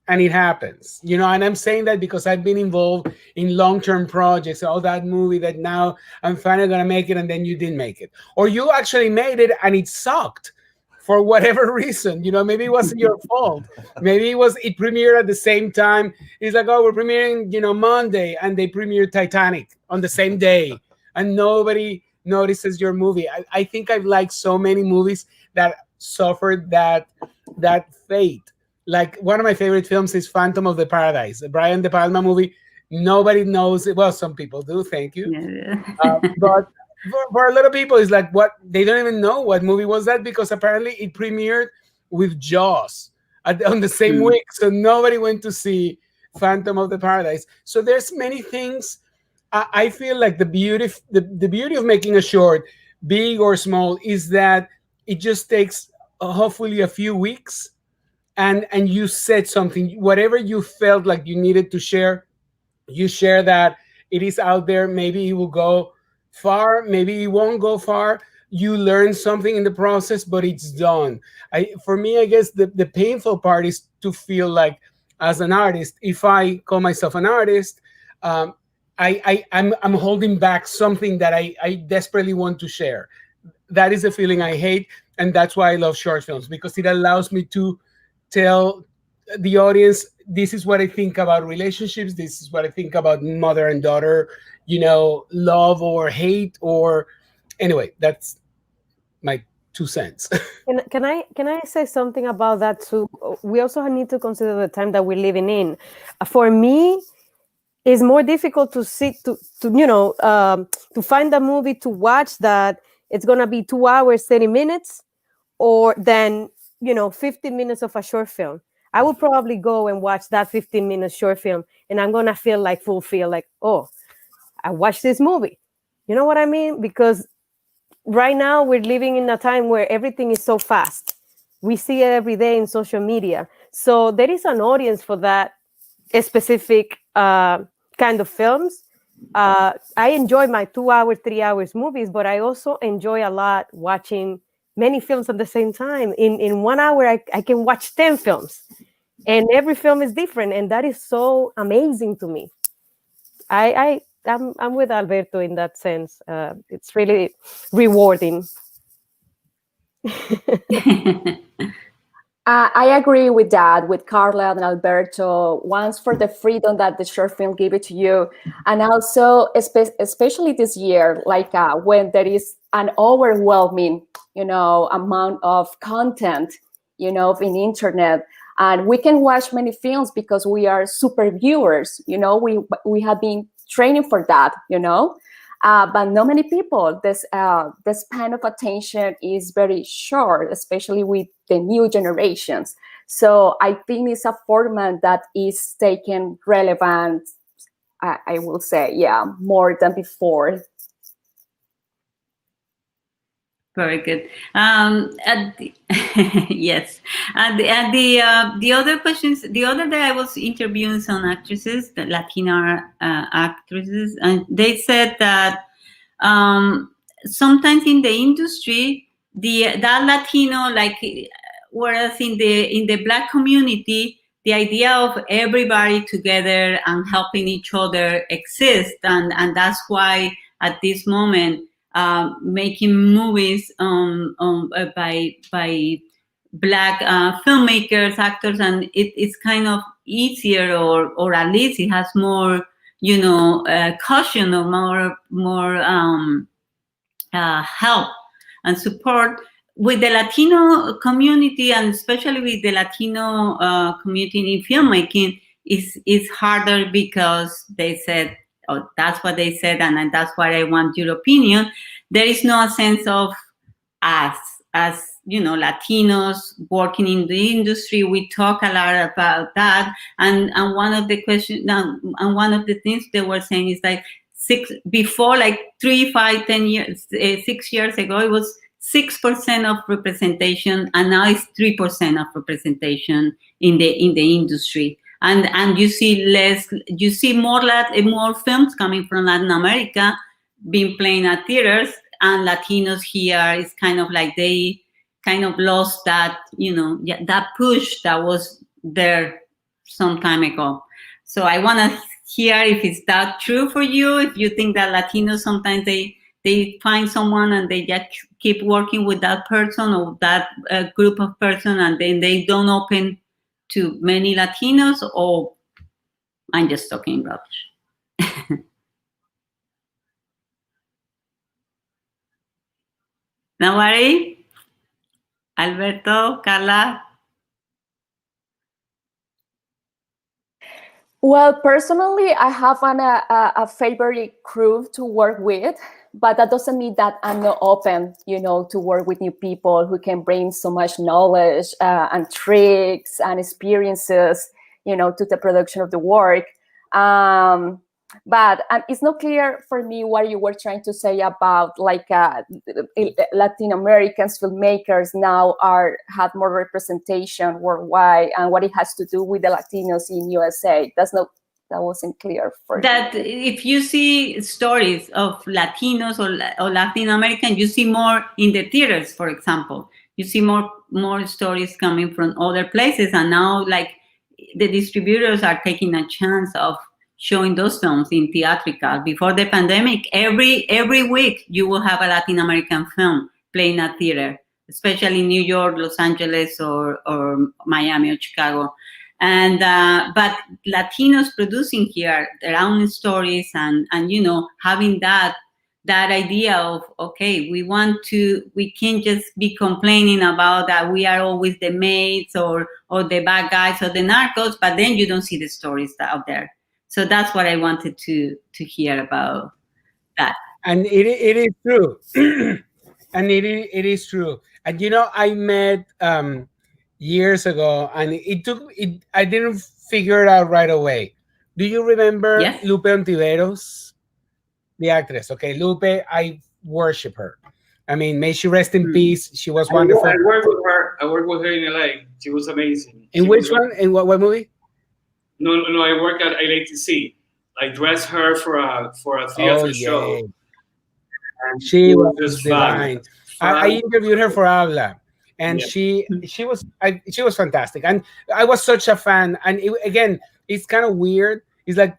And it happens, and I'm saying that because I've been involved in long-term projects. Oh, that movie that now I'm finally gonna make it, and then you didn't make it, or you actually made it and it sucked for whatever reason. Maybe it wasn't your fault. Maybe it premiered at the same time. It's like, oh, we're premiering Monday, and they premiered Titanic on the same day, and nobody notices your movie. I think I've liked so many movies that suffered that fate. Like, one of my favorite films is Phantom of the Paradise, the Brian De Palma movie. Nobody knows it. Well, some people do. Thank you. But for a lot of people, it's like, what? They don't even know what movie was that, because apparently it premiered with Jaws on the same week. So nobody went to see Phantom of the Paradise. So there's many things. I feel like the beauty of making a short, big or small, is that it just takes hopefully a few weeks, and you said something, whatever you felt like you needed to share, you share that. It is out there. Maybe it will go far, maybe it won't go far. You learn something in the process, but it's done. For me, I guess the painful part is to feel like, as an artist, if I call myself an artist, I'm holding back something that I desperately want to share. That is a feeling I hate, and that's why I love short films, because it allows me to tell the audience, this is what I think about relationships. This is what I think about mother and daughter, love or hate, or anyway, that's my 2 cents. Can I say something about that too? We also need to consider the time that we're living in. For me, it's more difficult to sit to find a movie to watch that it's gonna be 2 hours 30 minutes, or then 15 minutes of a short film. I would probably go and watch that 15-minute short film, and I'm gonna feel like fulfilled, like, oh, I watched this movie. You know what I mean? Because right now we're living in a time where everything is so fast. We see it every day in social media. So there is an audience for that specific kind of films. I enjoy my 2 hours, 3 hours movies, but I also enjoy a lot watching many films at the same time. In 1 hour, I can watch 10 films, and every film is different, and that is so amazing to me. I'm with Alberto in that sense. It's really rewarding. I agree with that, with Carla and Alberto. Once for the freedom that the short film gave it to you, and also especially this year, like when there is an overwhelming, amount of content, in internet, and we can watch many films because we are super viewers. We have been training for that. But not many people. The span of attention is very short, especially with the new generations. So I think it's a format that is taken relevant, I will say, more than before. Very good. Yes. The other questions. The other day, I was interviewing some actresses, the Latina actresses, and they said that sometimes in the industry, that Latino, like, whereas in the Black community, the idea of everybody together and helping each other exists, and that's why at this moment, making movies by Black filmmakers, actors, and it's kind of easier, or at least it has more, caution, or more help and support. With the Latino community, and especially with the Latino community in filmmaking, is harder, because they said, oh, that's what they said, and that's why I want your opinion. There is no sense of us as Latinos working in the industry. We talk a lot about that, and one of the questions, and one of the things they were saying is like, before, like 3, 5, 10 years, 6 years ago, it was 6% of representation, and now it's 3% of representation in the industry. And you see more films coming from Latin America being playing at theaters, and Latinos here is kind of like they kind of lost that, that push that was there some time ago. So I want to hear if it's that true for you, if you think that Latinos sometimes they find someone and they just keep working with that person or that group of person, and then they don't open to many Latinos, or I'm just talking rubbish. Nobody? Alberto, Carla? Well, personally, I have a favorite crew to work with, but that doesn't mean that I'm not open, to work with new people who can bring so much knowledge and tricks and experiences, to the production of the work. But it's not clear for me what you were trying to say about like Latin Americans filmmakers now have more representation worldwide, and what it has to do with the Latinos in USA. That wasn't clear for me. That if you see stories of Latinos or Latin American, you see more in the theaters, for example. You see more stories coming from other places, and now like the distributors are taking a chance of showing those films in theatrical. Before the pandemic, every week you will have a Latin American film playing at theater, especially in New York, Los Angeles, or Miami or Chicago. And but Latinos producing here their own stories, and having that idea of, okay, we can't just be complaining about that we are always the mates or the bad guys or the narcos, but then you don't see the stories out there. So that's what I wanted to hear about that. And it is true. And it is true. And I met years ago, and I didn't figure it out right away. Do you remember Yes. Lupe Ontiveros, the actress? Okay, Lupe, I worship her. I mean, may she rest in peace. She was wonderful. I worked with her. I worked with her in LA. She was amazing. In which one? In what movie? No. I work at LATC. I dressed her for a theater show. And she was just divine. I interviewed her for Habla, and she was fantastic, and I was such a fan. And again, it's kind of weird. It's like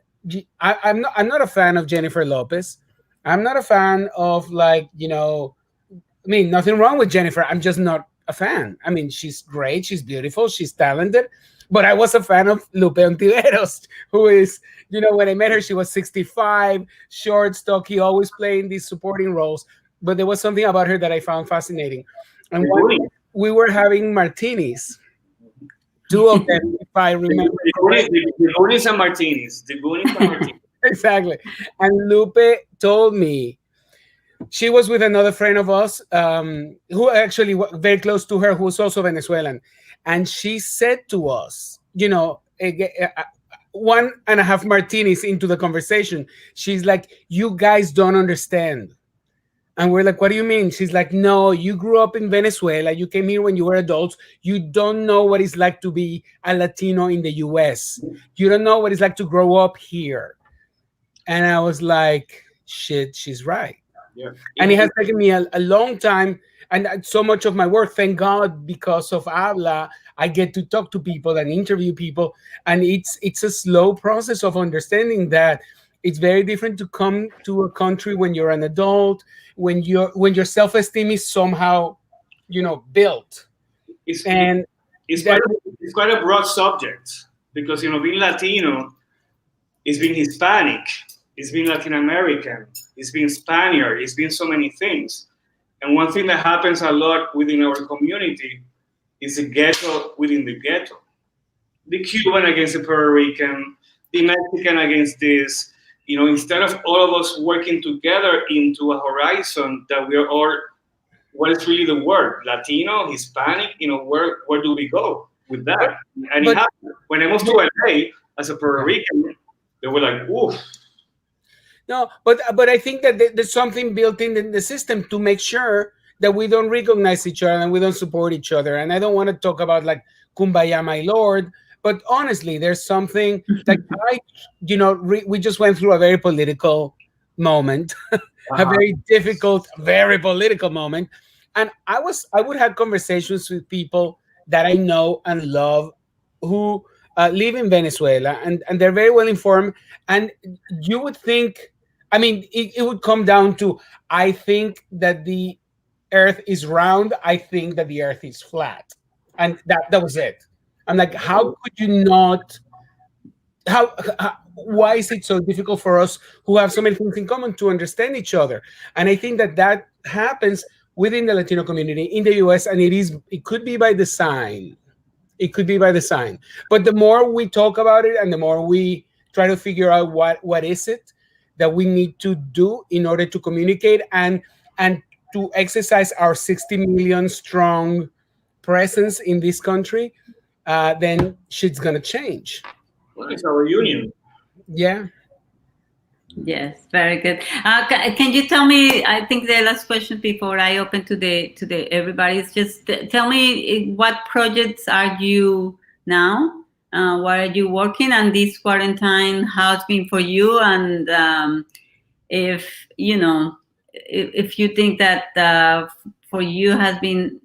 I'm not a fan of Jennifer Lopez. I'm not a fan of, like, I mean, nothing wrong with Jennifer. I'm just not a fan. I mean, she's great. She's beautiful. She's talented. But I was a fan of Lupe Ontiveros, who is, when I met her, she was 65, short, stocky, always playing these supporting roles. But there was something about her that I found fascinating. And we were having martinis, two of them, if I remember correctly. The Goonies and Martinis. Exactly. And Lupe told me, she was with another friend of us, who actually was very close to her, who was also Venezuelan. And she said to us, 1.5 martinis into the conversation, she's like, "You guys don't understand." And we're like, "What do you mean?" She's like, "No, you grew up in Venezuela. You came here when you were adults. You don't know what it's like to be a Latino in the US. You don't know what it's like to grow up here." And I was like, shit, she's right. Yeah. And it has taken me a long time, and so much of my work, thank God, because of Habla, I get to talk to people and interview people, and it's a slow process of understanding that it's very different to come to a country when you're an adult, when your self-esteem is somehow, built. It's quite a broad subject, because being Latino is being Hispanic, it's being Latin American, it's being Spaniard, it's being so many things. And one thing that happens a lot within our community is the ghetto within the ghetto. The Cuban against the Puerto Rican, the Mexican against this. Instead of all of us working together into a horizon that we are all, what is really the word? Latino, Hispanic, where do we go with that? And it happened. When I moved to LA as a Puerto Rican, they were like, oof. No, but I think that there's something built in the system to make sure that we don't recognize each other and we don't support each other. And I don't want to talk about like Kumbaya, my lord, but honestly, there's something like we just went through a very political moment, a very difficult, very political moment, and I would have conversations with people that I know and love who live in Venezuela, and they're very well informed, and you would think. I mean, it would come down to, I think that the earth is round. I think that the earth is flat. And that was it. I'm like, how could you not? Why is it so difficult for us who have so many things in common to understand each other? And I think that happens within the Latino community in the US, and it could be by design. It could be by design. But the more we talk about it and the more we try to figure out what is it that we need to do in order to communicate and to exercise our 60 million strong presence in this country, then shit's gonna change. Well, it's our union. Yeah. Yes, very good. Can you tell me? I think the last question before I open to the everybody is just tell me what projects are you now? What are you working on this quarantine? How it's been for you, and if if you think that for you has been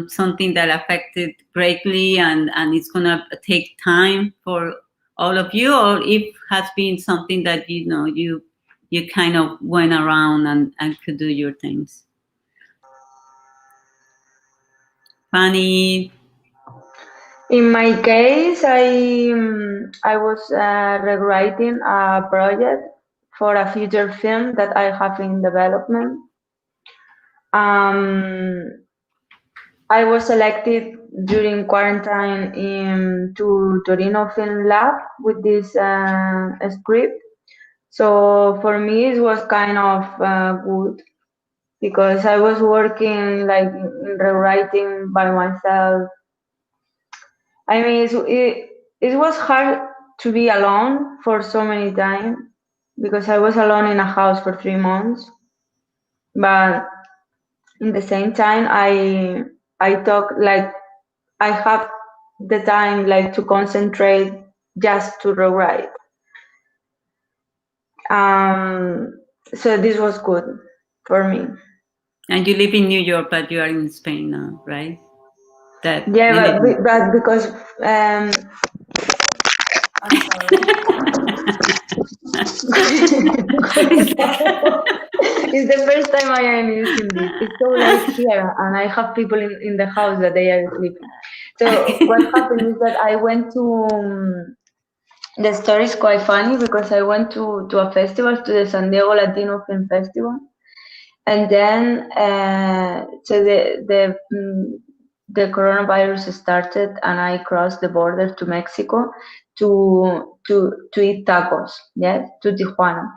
something that affected greatly, and it's gonna take time for all of you, or if has been something that you kind of went around and could do your things. Fanny. In my case, I was rewriting a project for a future film that I have in development. I was selected during quarantine to Torino Film Lab with this script. So for me, it was kind of good because I was working like in rewriting by myself. I mean, it was hard to be alone for so many time because I was alone in a house for 3 months. But in the same time, I talk like I have the time like to concentrate just to rewrite. So this was good for me. And you live in New York, but you are in Spain now, right? That Yeah, but because I'm sorry. It's the first time I am using this. It's so late here, and I have people in the house that they are sleeping. So what happened is that I went to. The story is quite funny because I went to a festival, to the San Diego Latino Film Festival, and then so the coronavirus started, and I crossed the border to Mexico to eat tacos, yes, to Tijuana.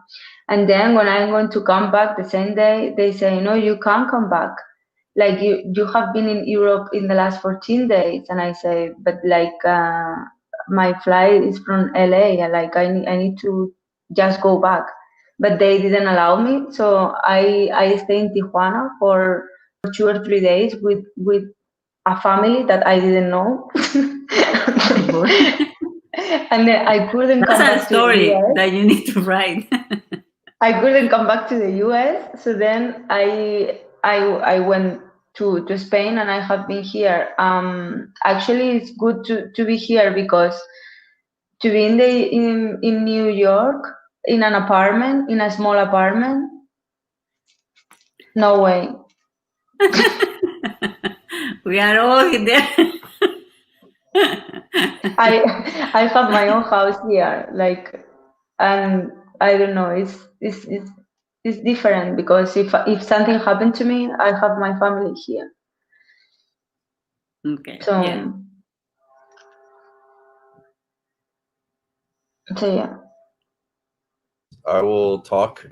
And then when I'm going to come back the same day, they say, no, you can't come back. Like you have been in Europe in the last 14 days. And I say, but like my flight is from LA, and like I need to just go back. But they didn't allow me. So I stayed in Tijuana for 2 or 3 days with a family that I didn't know. And then I couldn't come that's back a to the story US. that you need to write. I couldn't come back to the US, so then I went to Spain, and I have been here. Actually, it's good to be here because to be in New York in an apartment, in a small apartment, no way. We are all in there. I have my own house here, like, and I don't know. It's different because if something happened to me, I have my family here. Okay. So Yeah. so yeah. I will talk.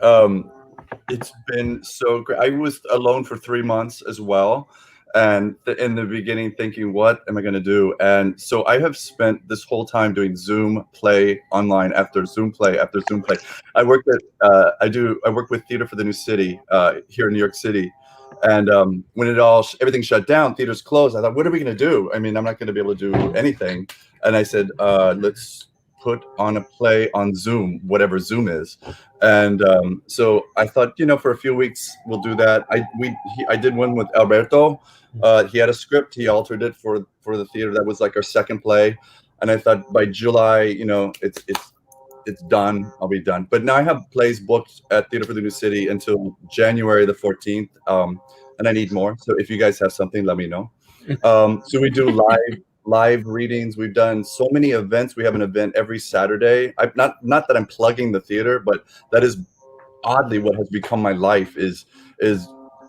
It's been so great. I was alone for 3 months as well. And in the beginning, thinking, what am I going to do? And so I have spent this whole time doing Zoom play online after Zoom play after Zoom play. I work with Theater for the New City here in New York City. And when everything shut down, theaters closed, I thought, what are we going to do? I mean, I'm not going to be able to do anything. And I said, let's put on a play on Zoom, whatever Zoom is. And so I thought, for a few weeks we'll do that. I did one with Alberto. He had a script. He altered it for the theater. That was like our second play. And I thought by July, it's done. I'll be done. But now I have plays booked at Theater for the New City until January the 14th. And I need more. So if you guys have something, let me know. So we do live readings. We've done so many events. We have an event every Saturday. Not that I'm plugging the theater, but that is oddly what has become my life is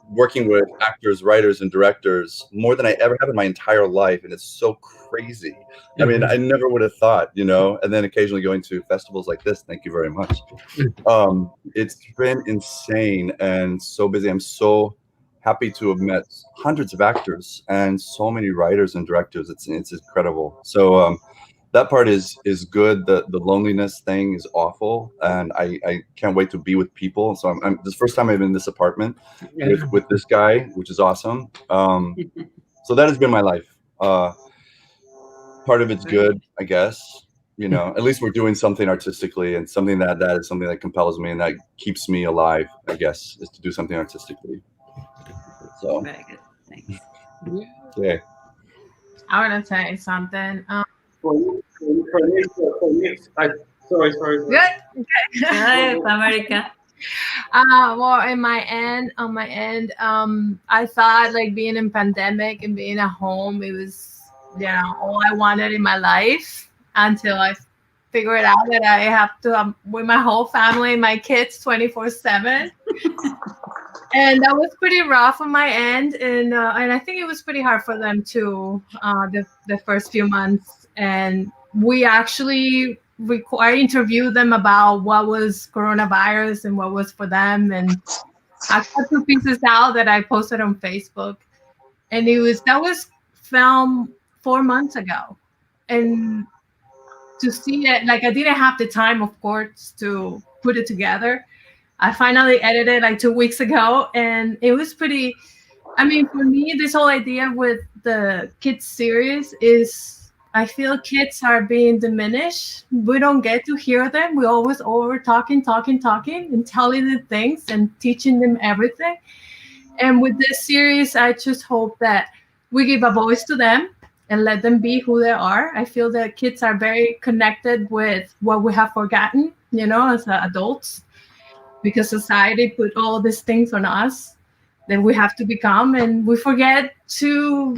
working with actors, writers, and directors more than I ever have in my entire life. And it's so crazy. I mean, I never would have thought, and then occasionally going to festivals like this. Thank you very much. It's been insane and so busy. I'm so happy to have met hundreds of actors and so many writers and directors. It's incredible. So that part is good. The loneliness thing is awful, and I can't wait to be with people. So I'm this first time I'm in this apartment with this guy, which is awesome. So that has been my life. Part of it's good, I guess. At least we're doing something artistically, and something that is something that compels me and that keeps me alive, I guess, is to do something artistically. So Very good. Thanks. yeah. I want to tell you something. For me, sorry. Good. Hi, America. Well, on my end, I thought like being in pandemic and being at home, it was all I wanted in my life until I figured out that I have to with my whole family, my kids 24/7. And that was pretty rough on my end, and I think it was pretty hard for them too, the first few months. And we actually I interviewed them about what was coronavirus and what was for them, and I cut two pieces out that I posted on Facebook, and that was filmed 4 months ago, and to see it, like, I didn't have the time, of course, to put it together. I finally edited like 2 weeks ago, and it was pretty. I mean, for me, this whole idea with the kids series is I feel kids are being diminished. We don't get to hear them. We always over talking, and telling them things and teaching them everything. And with this series, I just hope that we give a voice to them and let them be who they are. I feel that kids are very connected with what we have forgotten, as adults, because society put all these things on us that we have to become, and we forget to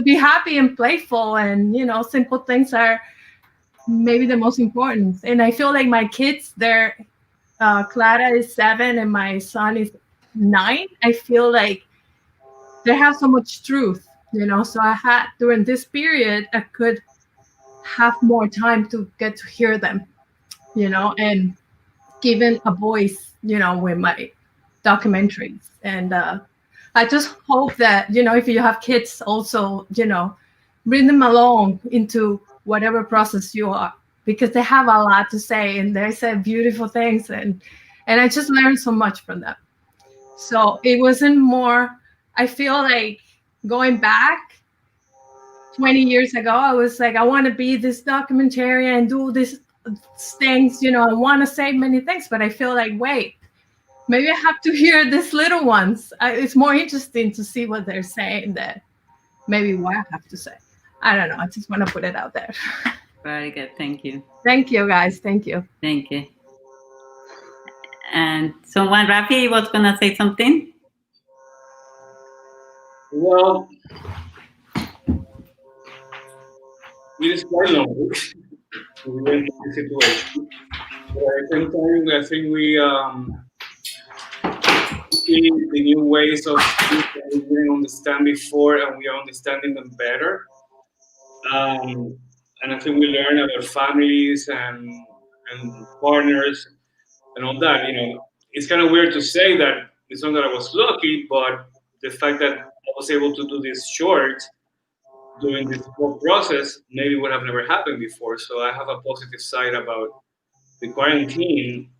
be happy and playful, and simple things are maybe the most important. And I feel like my kids, they're Clara is 7 and my son is 9. I feel like they have so much truth, so I had during this period I could have more time to get to hear them, and given a voice, with my documentaries. And I just hope that, if you have kids also, bring them along into whatever process you are, because they have a lot to say and they say beautiful things. And I just learned so much from them. So it wasn't more, I feel like going back 20 years ago, I was like, I want to be this documentarian and do these things, I want to say many things, but I feel like, wait, maybe I have to hear these little ones. It's more interesting to see what they're saying than maybe what I have to say. I don't know. I just want to put it out there. Very good. Thank you. Thank you, guys. Thank you. Thank you. And someone, Rafi, was going to say something? Well, it is quite lonely to be in this situation. But at the same time, I think we see the new ways of things that we didn't understand before, and we are understanding them better. And I think we learn about families and partners and all that. It's kind of weird to say that it's not that I was lucky, but the fact that I was able to do this short during this whole process maybe would have never happened before. So I have a positive side about the quarantine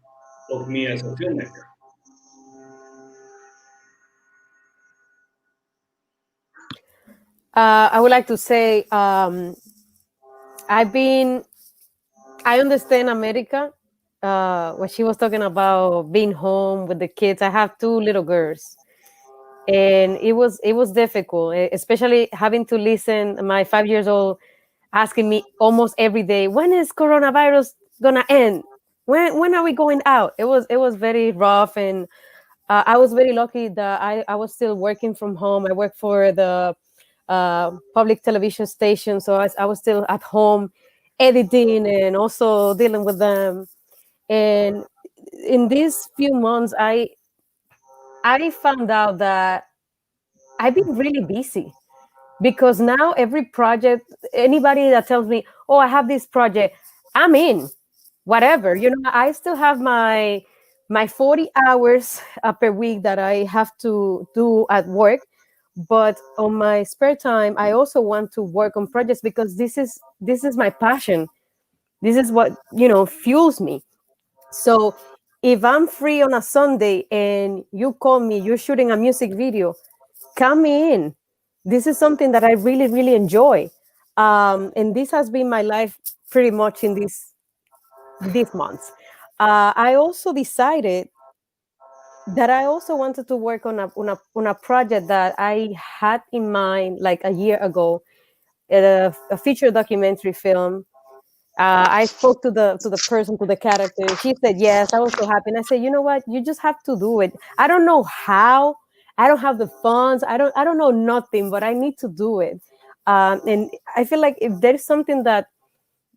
of me as a filmmaker. I would like to say I understand America. When she was talking about being home with the kids, I have 2 little girls, and it was difficult, especially having to listen. My 5 years old asking me almost every day, when is coronavirus gonna end? When are we going out? It was very rough, and I was very lucky that I was still working from home. I work for the public television station, so I was still at home editing and also dealing with them. And in these few months, I found out that I've been really busy, because now every project, anybody that tells me, oh, I have this project, I'm in. Whatever, I still have my 40 hours per week that I have to do at work, but on my spare time I also want to work on projects, because this is my passion. This is what fuels me. So if I'm free on a Sunday and you call me, you're shooting a music video, come in. This is something that I really, really enjoy. And this has been my life pretty much in these months. I also decided that I also wanted to work on a project that I had in mind like a year ago, a feature documentary film. I spoke to the person, to the character. She said yes. I was so happy, and I said, you know what? You just have to do it. I don't know how. I don't have the funds. I don't know nothing, but I need to do it. And I feel like if there's something that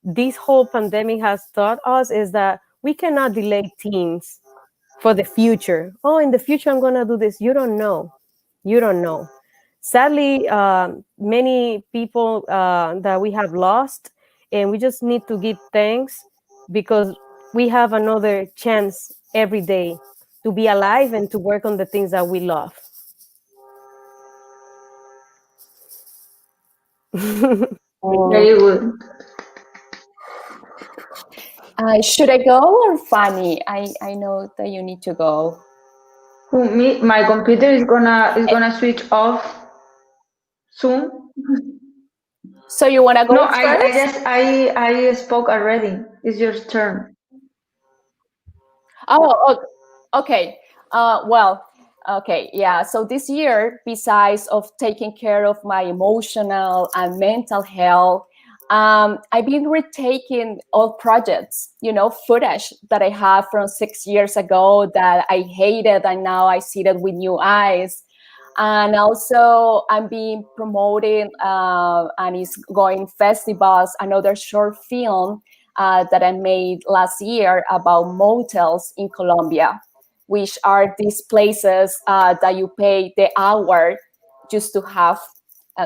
this whole pandemic has taught us is that we cannot delay things for the future. Oh, in the future, I'm going to do this. You don't know. You don't know. Sadly, many people that we have lost, and we just need to give thanks because we have another chance every day to be alive and to work on the things that we love. Very good. Should I go or Fanny? I know that you need to go. Who, me? My computer is gonna switch off soon. So you want to go No, first? I spoke already. It's your turn. Oh, okay. Well, okay, yeah. So this year, besides of taking care of my emotional and mental health, I've been retaking old projects, footage that I have from 6 years ago that I hated, and now I see it with new eyes. And also, I'm being promoted and is going festivals. Another short film that I made last year about motels in Colombia, which are these places that you pay the hour just to have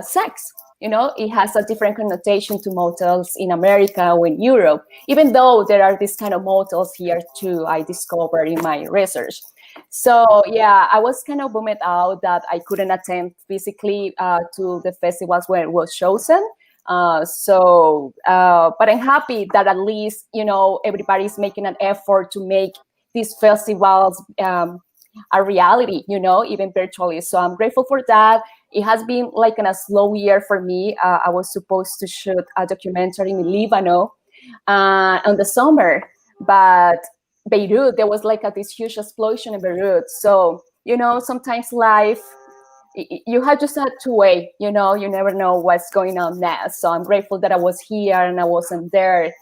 sex. It has a different connotation to motels in America or in Europe, even though there are these kind of motels here too, I discovered in my research. So yeah, I was kind of bummed out that I couldn't attend physically to the festivals where it was chosen. But I'm happy that at least, everybody's making an effort to make these festivals a reality, even virtually. So I'm grateful for that. It has been like a slow year for me. I was supposed to shoot a documentary in Lebanon in the summer, but Beirut, there was like this huge explosion in Beirut. So, sometimes life, you have just had to wait, you never know what's going on next. So I'm grateful that I was here and I wasn't there.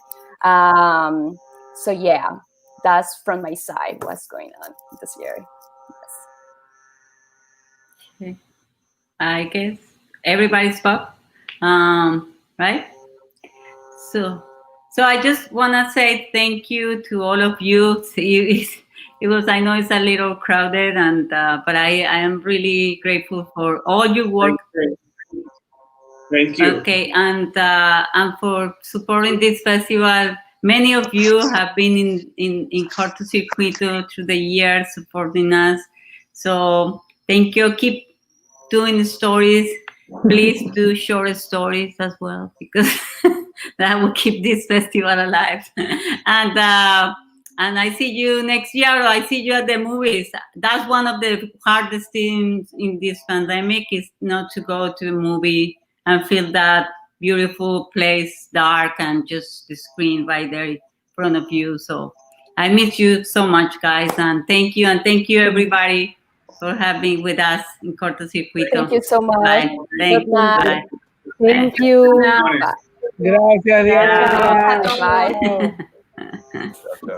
So yeah, that's from my side what's going on this year. Okay. I guess everybody spoke, right? So I just want to say thank you to all of you. It was, I know it's a little crowded, and but I am really grateful for all your work. Thank you. Okay, and for supporting this festival. Many of you have been in Cortocircuito through the years supporting us. So thank you. Keep doing stories. Please do short stories as well, because that will keep this festival alive. And I see you next year, or I see you at the movies. That's one of the hardest things in this pandemic, is not to go to the movie and feel that beautiful place, dark, and just the screen right there in front of you. So I miss you so much, guys, and thank you everybody for having with us in Cortocircuito. Thank you so much. Bye. Thank you. Bye. Thank you. Now, Gracias, Diana. Bye. Ciao, ciao.